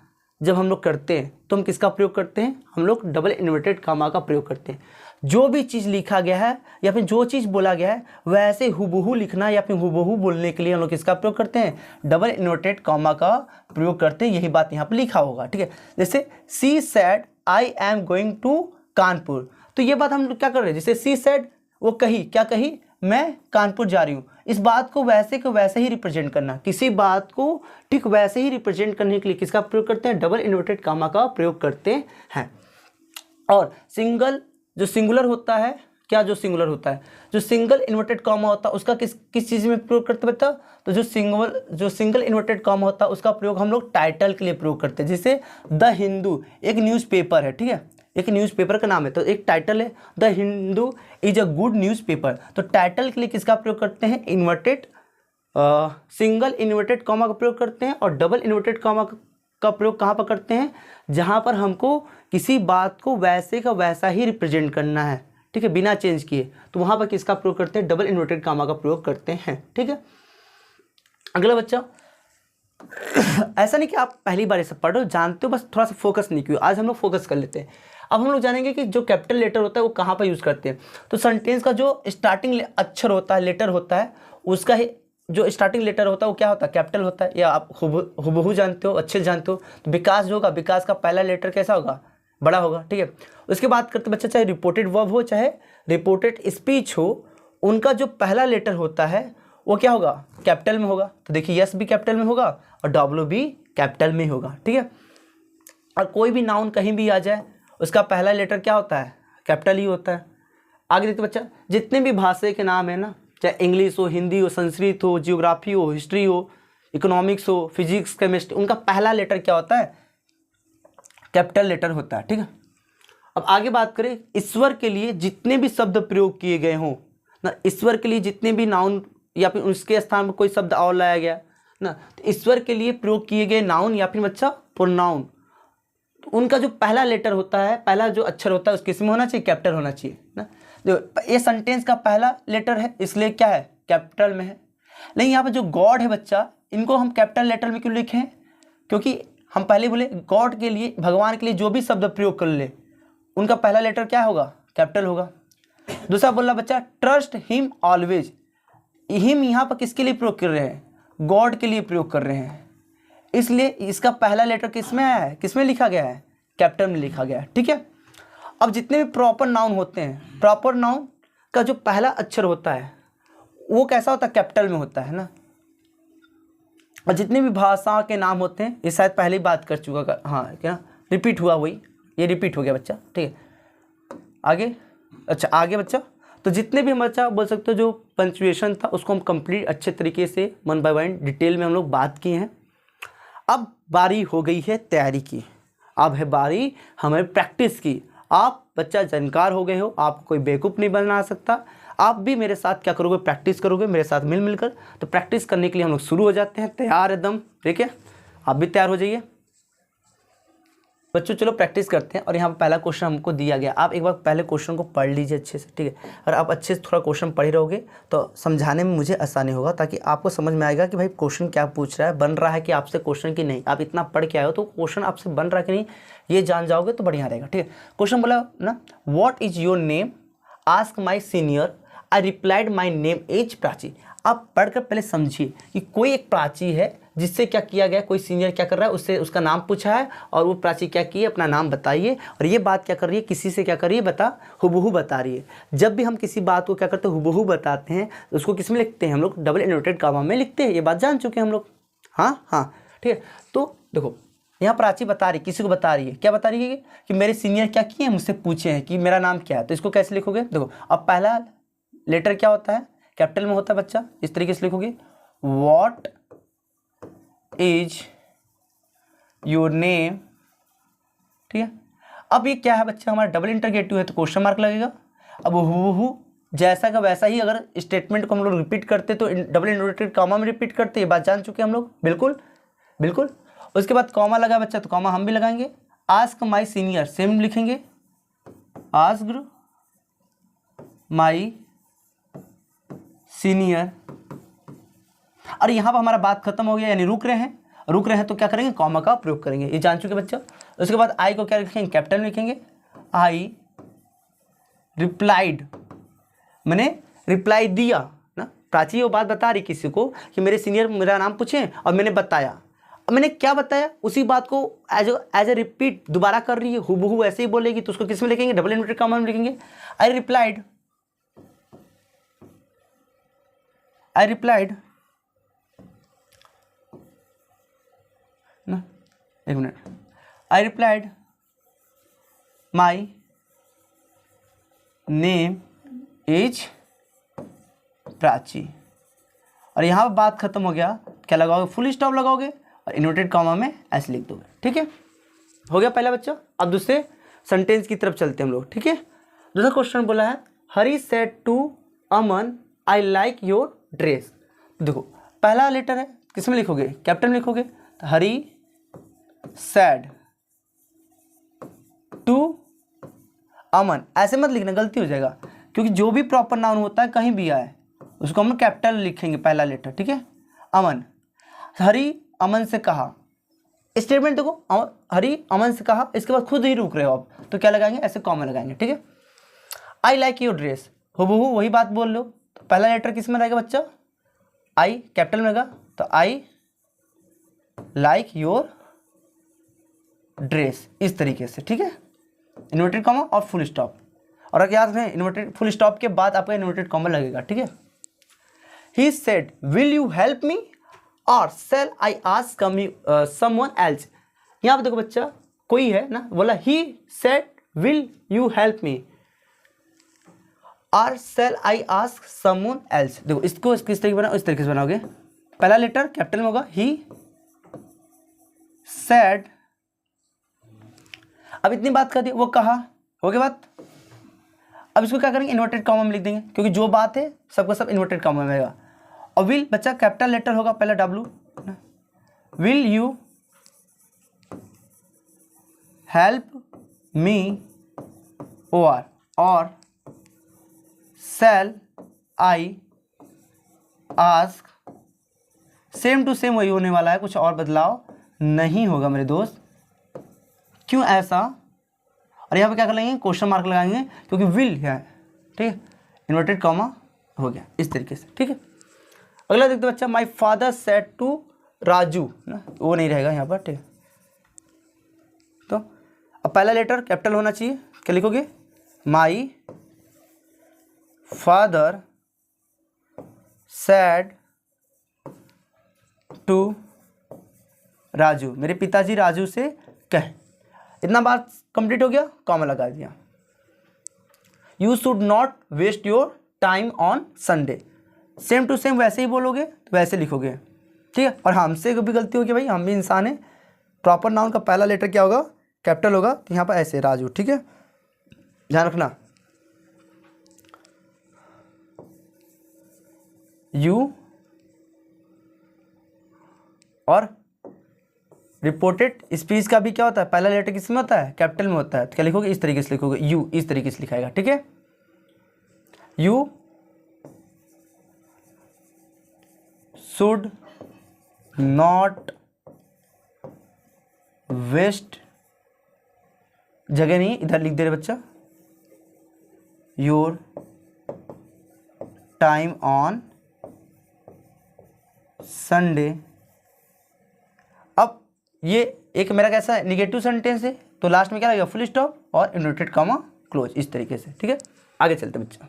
जब हम लोग करते हैं तो हम किसका प्रयोग करते हैं, हम लोग डबल इन्वर्टेड कॉमा का प्रयोग करते हैं। जो भी चीज़ लिखा गया है या फिर जो चीज़ बोला गया है वैसे हुबहू लिखना या फिर हुबहू बोलने के लिए हम लोग किसका प्रयोग करते हैं, डबल इन्वर्टेड कॉमा का प्रयोग करते हैं। यही बात यहाँ पर लिखा होगा, ठीक है। जैसे she said I am going to Kanpur, तो ये बात हम लोग क्या कर रहे हैं, जैसे सी सेड वो कही, क्या कही, मैं कानपुर जा रही हूँ। इस बात को वैसे ही रिप्रेजेंट करना, किसी बात को ठीक वैसे ही रिप्रेजेंट करने के लिए किसका प्रयोग करते हैं, डबल इन्वर्टेड कॉमा का प्रयोग करते हैं। और सिंगल जो सिंगुलर होता है, क्या जो सिंगुलर होता है, जो सिंगल इन्वर्टेड कॉमा होता है उसका किस चीज़ में प्रयोग करते बता, तो जो सिंगल इन्वर्टेड कॉमा होता है उसका प्रयोग हम लोग टाइटल के लिए प्रयोग करते हैं। जैसे द हिंदू एक न्यूज़पेपर है, ठीक है, एक न्यूज़पेपर का नाम है, तो एक टाइटल है the Hindu is a good newspaper, तो टाइटल के लिए किसका प्रयोग करते हैं, इन्वर्टेड सिंगल इन्वर्टेड कॉमा का प्रयोग करते हैं। और डबल इन्वर्टेड कॉमा का प्रयोग कहाँ पर करते हैं, जहाँ पर हमको किसी बात को वैसे का वैसा ही रिप्रेजेंट करना है, ठीक है, बिना चेंज किए, तो वहाँ पर किसका प्रयोग करते हैं, डबल इन्वर्टेड कॉमा का प्रयोग करते हैं, ठीक है। अगला बच्चा, ऐसा नहीं कि आप पहली बार ये सब पढ़ रहे हो, जानते हो, बस थोड़ा सा फोकस नहीं किया, आज हम लोग फोकस कर लेते हैं। अब हम लोग जानेंगे कि जो कैपिटल लेटर होता है वो कहाँ पर यूज़ करते हैं। तो सेंटेंस का जो स्टार्टिंग अक्षर होता है, लेटर होता है, उसका ही जो स्टार्टिंग लेटर होता है वो क्या होता है, कैपिटल होता है, या आप हुबहू जानते हो, अच्छे से जानते हो। तो विकास जो होगा, विकास का पहला लेटर कैसा होगा, बड़ा होगा, ठीक है। उसके बाद करते बच्चा, चाहे रिपोर्टेड वर्ब हो चाहे रिपोर्टेड स्पीच हो, उनका जो पहला लेटर होता है वो क्या होगा, कैपिटल में होगा। तो देखिए यस भी कैपिटल में होगा और डब्ल्यू भी कैपिटल में होगा, ठीक है। और कोई भी नाउन कहीं भी आ जाए उसका पहला लेटर क्या होता है, कैपिटल ही होता है। आगे देखते बच्चा, जितने भी भाषा के नाम है ना, चाहे इंग्लिश हो, हिंदी हो, संस्कृत हो, जियोग्राफी हो, हिस्ट्री हो, इकोनॉमिक्स हो, फिजिक्स, केमिस्ट्री, उनका पहला लेटर क्या होता है, कैपिटल लेटर होता है, ठीक है। अब आगे बात करें, ईश्वर के लिए जितने भी शब्द प्रयोग किए गए हों ना, ईश्वर के लिए जितने भी नाउन या फिर उसके स्थान पर कोई शब्द और लाया गया ना, तो ईश्वर के लिए प्रयोग किए गए नाउन या फिर बच्चा प्रोनाउन, उनका जो पहला लेटर होता है, पहला जो अक्षर होता है उसके इसमें होना चाहिए, कैपिटल होना चाहिए ना। जो ये सेंटेंस का पहला लेटर है इसलिए क्या है, कैपिटल में है। लेकिन यहाँ पर जो गॉड है बच्चा, इनको हम कैपिटल लेटर में क्यों लिखें, क्योंकि हम पहले बोले गॉड के लिए, भगवान के लिए जो भी शब्द प्रयोग कर ले उनका पहला लेटर क्या होगा, कैपिटल होगा। दूसरा बोला बच्चा, ट्रस्ट हिम ऑलवेज, हिम यहाँ पर किसके लिए प्रयोग कर रहे हैं, गॉड के लिए प्रयोग कर रहे हैं, इसलिए इसका पहला लेटर किसमें है, किसमें लिखा गया है, कैपिटल में लिखा गया है, ठीक है। अब जितने भी प्रॉपर नाउन होते हैं, प्रॉपर नाउन का जो पहला अक्षर होता है वो कैसा होता है, कैपिटल में होता है ना। और जितने भी भाषा के नाम होते हैं, ये शायद पहले ही बात कर चुका, हाँ क्या रिपीट हुआ, वही ये रिपीट हो गया बच्चा, ठीक है। आगे, अच्छा आगे बच्चा, तो जितने भी हम बच्चा बोल सकते हो जो पंक्चुएशन था उसको हम कंप्लीट अच्छे तरीके से वन बाय वन डिटेल में हम लोग बात किए हैं। अब बारी हो गई है तैयारी की, अब है बारी हमें प्रैक्टिस की। आप बच्चा जानकार हो गए हो, आप कोई बेवकूफ़ नहीं बना सकता, आप भी मेरे साथ क्या करोगे, प्रैक्टिस करोगे मेरे साथ मिल मिलकर। तो प्रैक्टिस करने के लिए हम लोग शुरू हो जाते हैं, तैयार एकदम, ठीक है, आप भी तैयार हो जाइए बच्चों। चलो प्रैक्टिस करते हैं। और यहाँ पर पहला क्वेश्चन हमको दिया गया, आप एक बार पहले क्वेश्चन को पढ़ लीजिए अच्छे से, ठीक है। और आप अच्छे से थोड़ा क्वेश्चन पढ़े रहोगे तो समझाने में मुझे आसानी होगा, ताकि आपको समझ में आएगा कि भाई क्वेश्चन क्या पूछ रहा है, बन रहा है कि आपसे क्वेश्चन की नहीं। आप इतना पढ़ के आए हो तो क्वेश्चन आपसे बन रहा है कि नहीं ये जान जाओगे तो बढ़िया रहेगा, ठीक है। क्वेश्चन बोला ना, what is your name, ask my senior, I replied my name is Prachi. आप पढ़कर पहले समझिए कि कोई एक प्राची है जिससे क्या किया गया, कोई सीनियर क्या कर रहा है, उससे उसका नाम पूछा है और वो प्राची क्या की है, अपना नाम बताइए। और ये बात क्या कर रही है, किसी से क्या कर रही है, बता हुबहू बता रही है। जब भी हम किसी बात को क्या करते हैं, हुबहू बताते हैं, उसको किस में लिखते हैं हम लोग, डबल इन्वर्टेड कॉमा में लिखते हैं। ये बात जान चुके हैं हम लोग, हाँ हाँ ठीक है। तो देखो यहाँ प्राची बता रही, किसी को बता रही है, क्या बता रही है कि मेरे सीनियर क्या किए हैं, मुझसे पूछे हैं कि मेरा नाम क्या है। तो इसको कैसे लिखोगे, देखो अब पहला लेटर क्या होता है, कैपिटल में होता है बच्चा, इस तरीके से लिखोगे, व्हाट इज योर नेम, ठीक है। अब ये क्या है बच्चा, हमारा डबल इंटरगेटिव है तो क्वेश्चन मार्क लगेगा। अब हु जैसा का वैसा ही अगर स्टेटमेंट को हम लोग रिपीट करते तो डबल इन्वर्टेड कॉमा में रिपीट करते, ये बात जान चुके हम लोग, बिल्कुल बिल्कुल। उसके बाद कॉमा लगा बच्चा तो कॉमा हम भी लगाएंगे। आस्क माई सीनियर, सेम लिखेंगे, आस्क माई सीनियर। और यहाँ पर हमारा बात खत्म हो गया, यानी रुक रहे हैं तो क्या करेंगे, कॉमा का प्रयोग करेंगे, ये जान चुके बच्चा। उसके बाद आई को क्या लिखेंगे, कैपिटल में लिखेंगे, आई रिप्लाइड, मैंने रिप्लाई दिया ना। प्राची वो बात बता रही किसी को कि मेरे सीनियर मेरा नाम पूछे और मैंने बताया, अब मैंने क्या बताया उसी बात को एज ए रिपीट दोबारा कर रही है, हूबहू ऐसे ही बोलेगी, तो उसको किस में लिखेंगे, डबल इन्वर्टेड कॉमा में लिखेंगे, आई रिप्लाइड ना, एक minute, I replied my name is Prachi, और यहाँ पर बात खत्म हो गया। क्या लगाओगे, फुल स्टॉप लगाओगे और इन्वर्टेड कॉमा में ऐसे लिख दोगे। ठीक है, हो गया पहला बच्चा। अब दूसरे सेंटेंस की तरफ चलते हैं हम लोग। ठीक है, दूसरा क्वेश्चन बोला है Hari said to Aman I like your dress. देखो पहला लेटर है, किस में लिखोगे, कैपिटल में लिखोगे, तो हरी सेड टू अमन, ऐसे मत लिखना, गलती हो जाएगा, क्योंकि जो भी प्रॉपर नाउन होता है कहीं भी आए उसको हम कैपिटल लिखेंगे पहला लेटर। ठीक है, अमन, हरी अमन से कहा, स्टेटमेंट देखो, हरी अमन से कहा, इसके बाद खुद ही रुक रहे हो आप, तो क्या लगाएंगे, ऐसे कॉमा लगाएंगे। ठीक है, आई लाइक योर ड्रेस, हूबहू वही बात बोल लो, तो पहला लेटर किस में रहेगा बच्चा, आई कैपिटल में रहेगा, तो आई लाइक योर ड्रेस, इस तरीके से। ठीक है, इन्वर्टेड कॉमा और फुल स्टॉप, और अगर याद रखें इन्वर्टेड फुल स्टॉप के बाद आपका इन्वर्टेड कॉमा लगेगा। ठीक है, he said will you help me or shall I ask someone else. यहाँ पे देखो बच्चा कोई है ना, बोला he said will you help me or shall I ask someone else. देखो इसको किस तरीके बनाओ, इस तरीके से बनाओगे, पहला लेटर कैपिटल में होगा, ही सेड, अब इतनी बात कर दी, वो कहा, हो गया बात। अब इसको क्या करेंगे, इन्वर्टेड कॉमा में लिख देंगे, क्योंकि जो बात है सबका सब इन्वर्टेड कॉमा में रहेगा। और विल बच्चा कैपिटल लेटर होगा, पहला W, will you help me or shall I ask, same to same वही होने वाला है, कुछ और बदलाव नहीं होगा मेरे दोस्त। क्यों ऐसा, और यहाँ पे क्या कर लेंगे, क्वेश्चन मार्क लगाएंगे, क्योंकि विल है। ठीक है, इन्वर्टेड कॉमा हो गया इस तरीके से। ठीक है, अगला देखते बच्चा, my father said to Raju ना, वो नहीं रहेगा यहाँ पर। ठीक है, तो अब पहला लेटर कैपिटल होना चाहिए, क्या लिखोगे, my father said to Raju, मेरे पिताजी राजू से कहे, इतना बात कंप्लीट हो गया, कॉमा लगा दिया। You should not waste your time on Sunday, same to same वैसे ही बोलोगे तो वैसे लिखोगे। ठीक है, और हमसे भी गलती होगी भाई, हम भी इंसान हैं, प्रॉपर नाउन का पहला लेटर क्या होगा, कैपिटल होगा, तो यहाँ पर ऐसे राजू। ठीक है, ध्यान रखना, यू और रिपोर्टेड स्पीच का भी क्या होता है, पहला लेटर किस में होता है, कैपिटल में होता है, तो क्या लिखोगे, इस तरीके से लिखोगे, यू इस तरीके से लिखाएगा। ठीक है, यू शुड नॉट वेस्ट, जगह नहीं इधर लिख दे रहे बच्चा, योर टाइम ऑन संडे। अब ये एक मेरा कैसा है, निगेटिव सेंटेंस है, तो लास्ट में क्या लगेगा, फुल स्टॉप और इन्वर्टेड कॉमा क्लोज, इस तरीके से। ठीक है, आगे चलते बच्चा,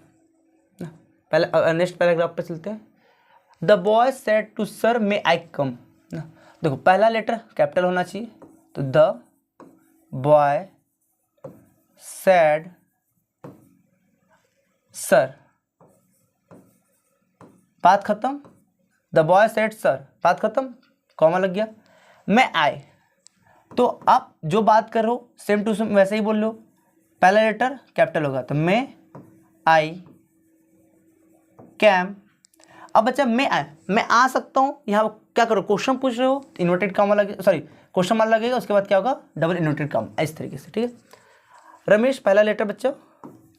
पहले नेक्स्ट पैराग्राफ पे चलते हैं। The boy said to sir may I come, देखो पहला लेटर कैपिटल होना चाहिए, तो द बॉय सेड सर, बात खत्म, द बॉय सेड सर, बात खत्म, कॉमा लग गया। मैं आए, तो आप जो बात कर रहे हो सेम टू सेम वैसे ही बोल लो, पहला लेटर कैपिटल होगा, तो मैं आई कैम। अब बच्चा मैं आ सकता हूँ, यहाँ क्या करो, क्वेश्चन पूछ रहे हो, इन्वर्टेड कॉमा लगे, सॉरी क्वेश्चन मार्क लगेगा, उसके बाद क्या होगा, डबल इन्वर्टेड कॉमा, इस तरीके से। ठीक है, रमेश पहला लेटर बच्चा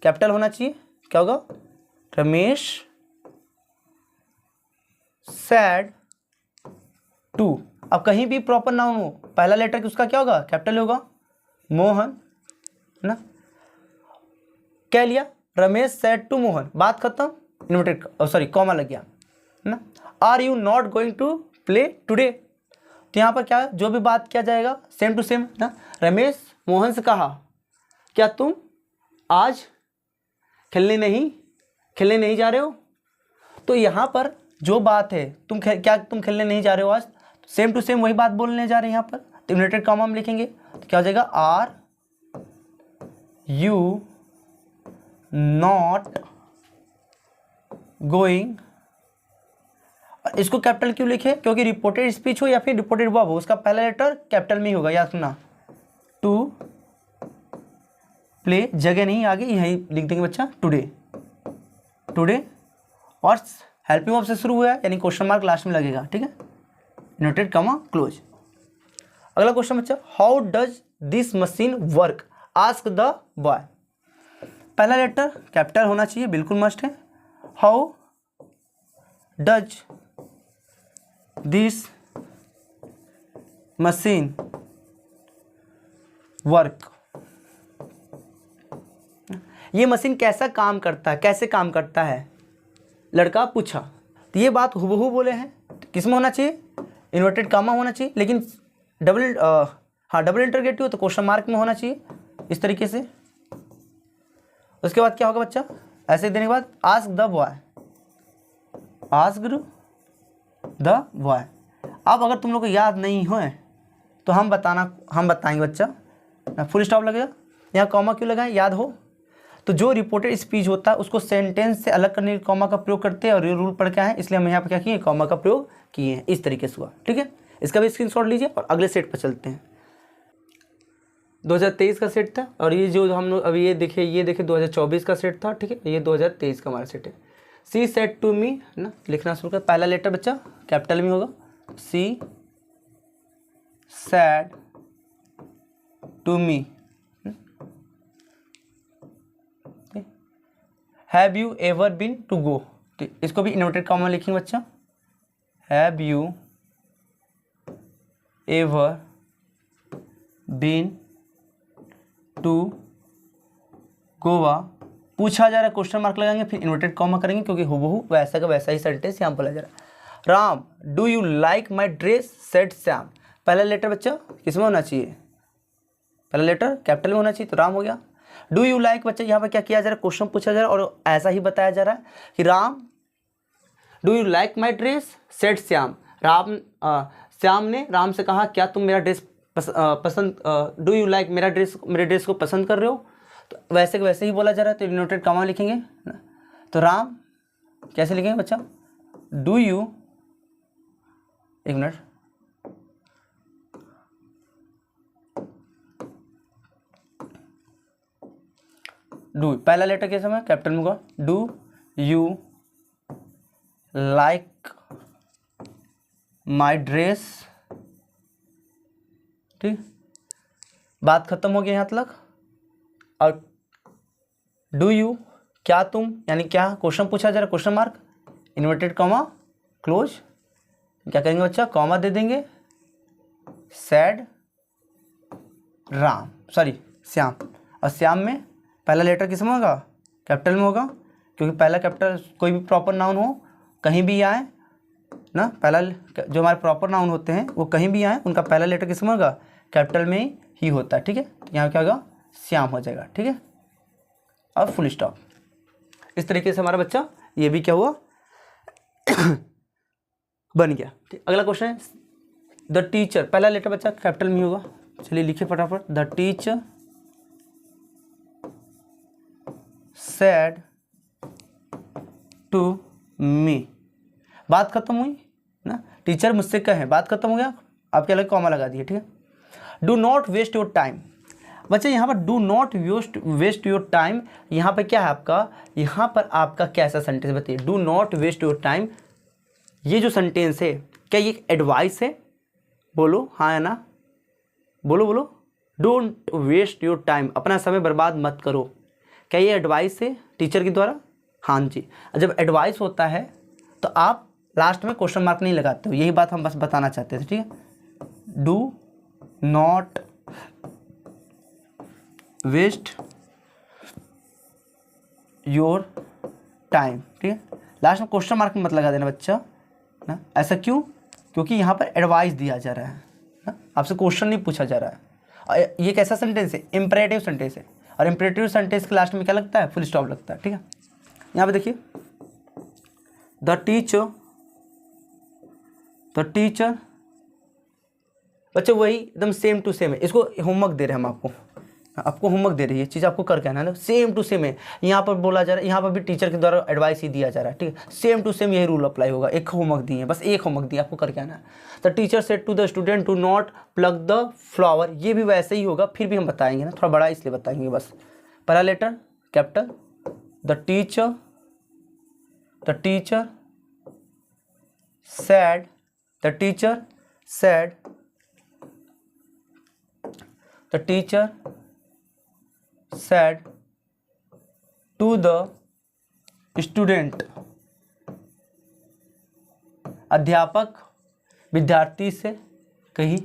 कैपिटल होना चाहिए, क्या होगा, रमेश सैड टू, अब कहीं भी प्रॉपर नाउन हो, पहला लेटर उसका क्या होगा, कैपिटल होगा, मोहन ना, क्या लिया, रमेश सेड टू मोहन, बात खत्म, इन्वर्टेड सॉरी कॉमा लग गया ना। Are you not going to play today, तो यहाँ पर क्या जो भी बात किया जाएगा सेम टू सेम ना। रमेश मोहन से कहा क्या तुम आज खेलने नहीं जा रहे हो, तो यहाँ पर जो बात है तुम खेलने नहीं जा रहे हो आज, सेम टू सेम वही बात बोलने जा रहे हैं यहाँ पर, तो इन्वर्टेड कॉमा हम लिखेंगे तो क्या हो जाएगा आर यू नॉट गोइंग। इसको कैपिटल क्यों लिखे, क्योंकि रिपोर्टेड स्पीच हो या फिर रिपोर्टेड वर्ब हो उसका पहला लेटर कैपिटल में ही होगा, याद सुनना। टू प्ले जगह नहीं आगे यहीं लिख देंगे बच्चा टुडे और हेल्पिंग वर्ब से शुरू हुआ है यानी क्वेश्चन मार्क लास्ट में लगेगा, ठीक है, इन्वर्टेड कॉमा क्लोज। अगला क्वेश्चन बच्चा, how does this machine work, ask the boy. पहला लेटर कैपिटल होना चाहिए, बिल्कुल मस्ट है। How does this machine work, ये मशीन कैसे काम करता है, लड़का पूछा। तो ये बात हुबहू बोले हैं, तो किस में होना चाहिए, इन्वर्टेड कॉमा होना चाहिए, लेकिन डबल इंटरगेटिव तो क्वेश्चन मार्क में होना चाहिए इस तरीके से। उसके बाद क्या होगा बच्चा, ऐसे देने के बाद आस्क द बॉय। अब अगर तुम लोग को याद नहीं हो तो हम बताएंगे बच्चा, फुल स्टॉप लगेगा, यहाँ कॉमा क्यों लगा है याद हो, तो जो रिपोर्टेड स्पीच होता है उसको सेंटेंस से अलग करने के कॉमा का प्रयोग करते हैं और ये रूल पढ़ के आए, इसलिए हम यहाँ पर क्या किए, कॉमा का प्रयोग किए हैं, इस तरीके से हुआ, ठीक है। इसका भी स्क्रीनशॉट लीजिए और अगले सेट पर चलते हैं। 2023 का सेट था और ये जो हम लोग अभी ये देखे 2024 का सेट था, ठीक है, ये 2023 का हमारा सेट है। सी सेड टू मी ना, लिखना शुरू कर, पहला लेटर बच्चा कैपिटल में होगा, she said to me. Have you ever been to go, तो इसको भी इन्वर्टेड कॉमा लिखेंगे बच्चा, have you ever been to Goa, पूछा जा रहा है क्वेश्चन मार्क लगाएंगे फिर इन्वर्टेड कॉमा करेंगे क्योंकि हुबहू वैसा का वैसा ही सेंटेंस यहाँ बोला जा रहा है। Ram do you like my dress said Shyam, पहला लेटर बच्चा किसमें होना चाहिए, पहला लेटर कैपिटल में होना चाहिए, तो राम हो गया। डू यू लाइक बच्चा यहाँ पर क्या किया जा रहा है, क्वेश्चन पूछा जा रहा है और ऐसा ही बताया जा रहा है कि Ram do you like my dress said Shyam, Shyam ने राम से कहा क्या तुम मेरा ड्रेस पसंद, डू यू लाइक मेरे ड्रेस को पसंद कर रहे हो, तो वैसे ही बोला जा रहा है, तो इन्वर्टेड कॉमा लिखेंगे। तो राम कैसे लिखेंगे बच्चा, डू यू, एक मिनट, डू पहला लेटर कैसे में कैपिटल में होगा, do you like my dress, ठीक, बात खत्म हो गई यहाँ तक। और डू यू क्या तुम, यानी क्या क्वेश्चन पूछा जा रहा है, question mark, inverted comma close, क्या करेंगे बच्चा, कॉमा दे देंगे, सैड श्याम, और श्याम में पहला लेटर किस में होगा, कैपिटल में होगा, क्योंकि पहला कैपिटल कोई भी प्रॉपर नाउन हो कहीं भी आए ना, पहला जो हमारे प्रॉपर नाउन होते हैं वो कहीं भी आए उनका पहला लेटर किस में होगा, कैपिटल में ही होता है, ठीक है। तो यहाँ क्या होगा, श्याम हो जाएगा, ठीक है, और फुल स्टॉप। इस तरीके से हमारा बच्चा ये भी क्या हुआ बन गया, ठीक। अगला क्वेश्चन है, द टीचर, पहला लेटर बच्चा कैपिटल में होगा, चलिए लिखिए फटाफट, the teacher said to me, बात खत्म हुई ना, टीचर मुझसे कहे, बात खत्म हो गया, आप क्या लगे, कॉमा लगा दिए, ठीक है। Do not waste your time, बच्चे यहाँ पर do not waste your time, यहाँ पर क्या है आपका, यहाँ पर आपका कैसा सेंटेंस बताइए, do not waste your time, ये जो सेंटेंस है क्या ये एडवाइस है, बोलो हाँ है ना, बोलो, डोंट वेस्ट योर टाइम, अपना समय बर्बाद मत करो, क्या ये एडवाइस है टीचर के द्वारा, हाँ जी। जब एडवाइस होता है तो आप लास्ट में क्वेश्चन मार्क नहीं लगाते हो, यही बात हम बस बताना चाहते थे, ठीक है। Do not waste your time. ठीक है, लास्ट में क्वेश्चन मार्क मत लगा देना बच्चा ना। ऐसा क्यों? क्योंकि यहाँ पर एडवाइस दिया जा रहा है ना, आपसे क्वेश्चन नहीं पूछा जा रहा है। और ये कैसा सेंटेंस है? इम्परेटिव सेंटेंस है, और इम्परेटिव सेंटेंस के लास्ट में क्या लगता है? फुल स्टॉप लगता है। ठीक है, यहाँ पे देखिए द टीचर बच्चे वही एकदम सेम टू सेम है। इसको होमवर्क दे रहे हैं हम आपको होमवर्क दे रही है, ये चीज़ आपको करके आना है ना। सेम टू सेम है, यहाँ पर बोला जा रहा है, यहाँ पर भी टीचर के द्वारा एडवाइस ही दिया जा रहा है। ठीक है, सेम टू सेम यही रूल अप्लाई होगा। एक होमवर्क दिए, बस एक होमवर्क दिया, आपको करके आना है। The teacher said to the student to not plug the flower, ये भी वैसे ही होगा, फिर भी हम बताएंगे ना, थोड़ा बड़ा इसलिए बताएंगे बस। पहला letter capital, the teacher said, the teacher said to the student, अध्यापक विद्यार्थी से कही,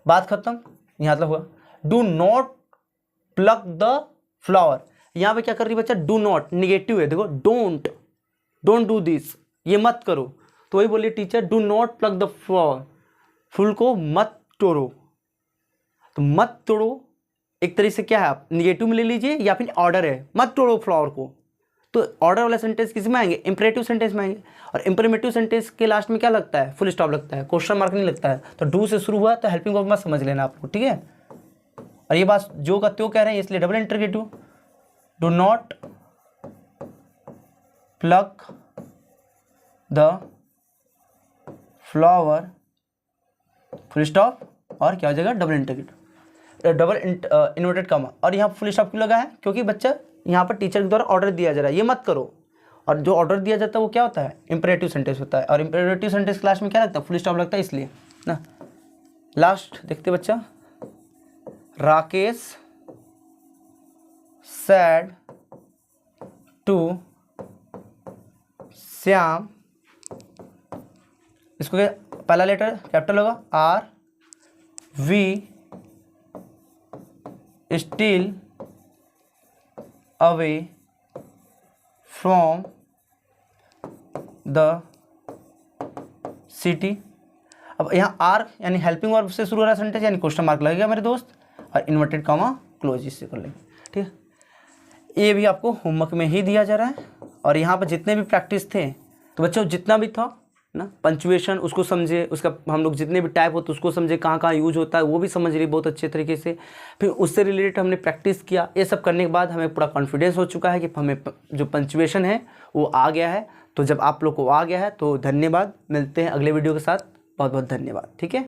बात खत्म। यहाँ तक हुआ। Do not plug the flower, यहाँ पे क्या कर रही है बच्चा? डू नॉट निगेटिव है, देखो डोंट डू दिस, ये मत करो। तो वही बोलिए teacher do not plug the flower, फूल को मत तोड़ो। तो मत तोड़ो एक तरीके से क्या है, आप निगेटिव में ले लीजिए, या फिर ऑर्डर है मत तोड़ो फ्लावर को। तो ऑर्डर वाला सेंटेंस किस में आएंगे? इंपरेटिव सेंटेंस में आएंगे। और इंपरेटिव सेंटेंस के लास्ट में क्या लगता है? फुल स्टॉप लगता है, क्वेश्चन मार्क नहीं लगता है। तो डू से शुरू हुआ तो हेल्पिंग वर्ब मत समझ लेना आपको। ठीक है, और ये बात जो का त्यों कह रहे हैं, इसलिए double interrogative. Do not plug the flower, full stop, और क्या हो जाएगा? Double interrogative, double inverted comma. और यहाँ फुल स्टॉप क्यों लगा है? क्योंकि बच्चा यहाँ पर टीचर के द्वारा ऑर्डर दिया जा रहा है, ये मत करो। और जो ऑर्डर दिया जाता है वो क्या होता है? इंपरेटिव सेंटेंस होता है। और इंपरेटिव सेंटेंस क्लास में क्या लगता है? फुल स्टॉप लगता है, इसलिए ना। लास्ट देखते बच्चा, राकेश सैड टू श्याम, इसको क्या? पहला लेटर कैपिटल होगा, are we still away from the city. अब यहाँ आर यानी हेल्पिंग वर्ब से शुरू हो रहा सेंटेंस, यानी क्वेश्चन मार्क लगेगा मेरे दोस्त, और इन्वर्टेड कॉमा क्लोज इससे कर लेंगे। ठीक है, ये भी आपको होमवर्क में ही दिया जा रहा है। और यहाँ पर जितने भी प्रैक्टिस थे, तो बच्चों जितना भी था ना, पंचुएशन उसको समझे, उसका हम लोग जितने भी टाइप होते उसको समझे, कहाँ कहाँ यूज होता है वो भी समझ रही बहुत अच्छे तरीके से। फिर उससे रिलेटेड हमने प्रैक्टिस किया। ये सब करने के बाद हमें पूरा कॉन्फिडेंस हो चुका है कि हमें जो पंचुएशन है वो आ गया है। तो जब आप लोग को आ गया है तो धन्यवाद, मिलते हैं अगले वीडियो के साथ। बहुत बहुत धन्यवाद। ठीक है।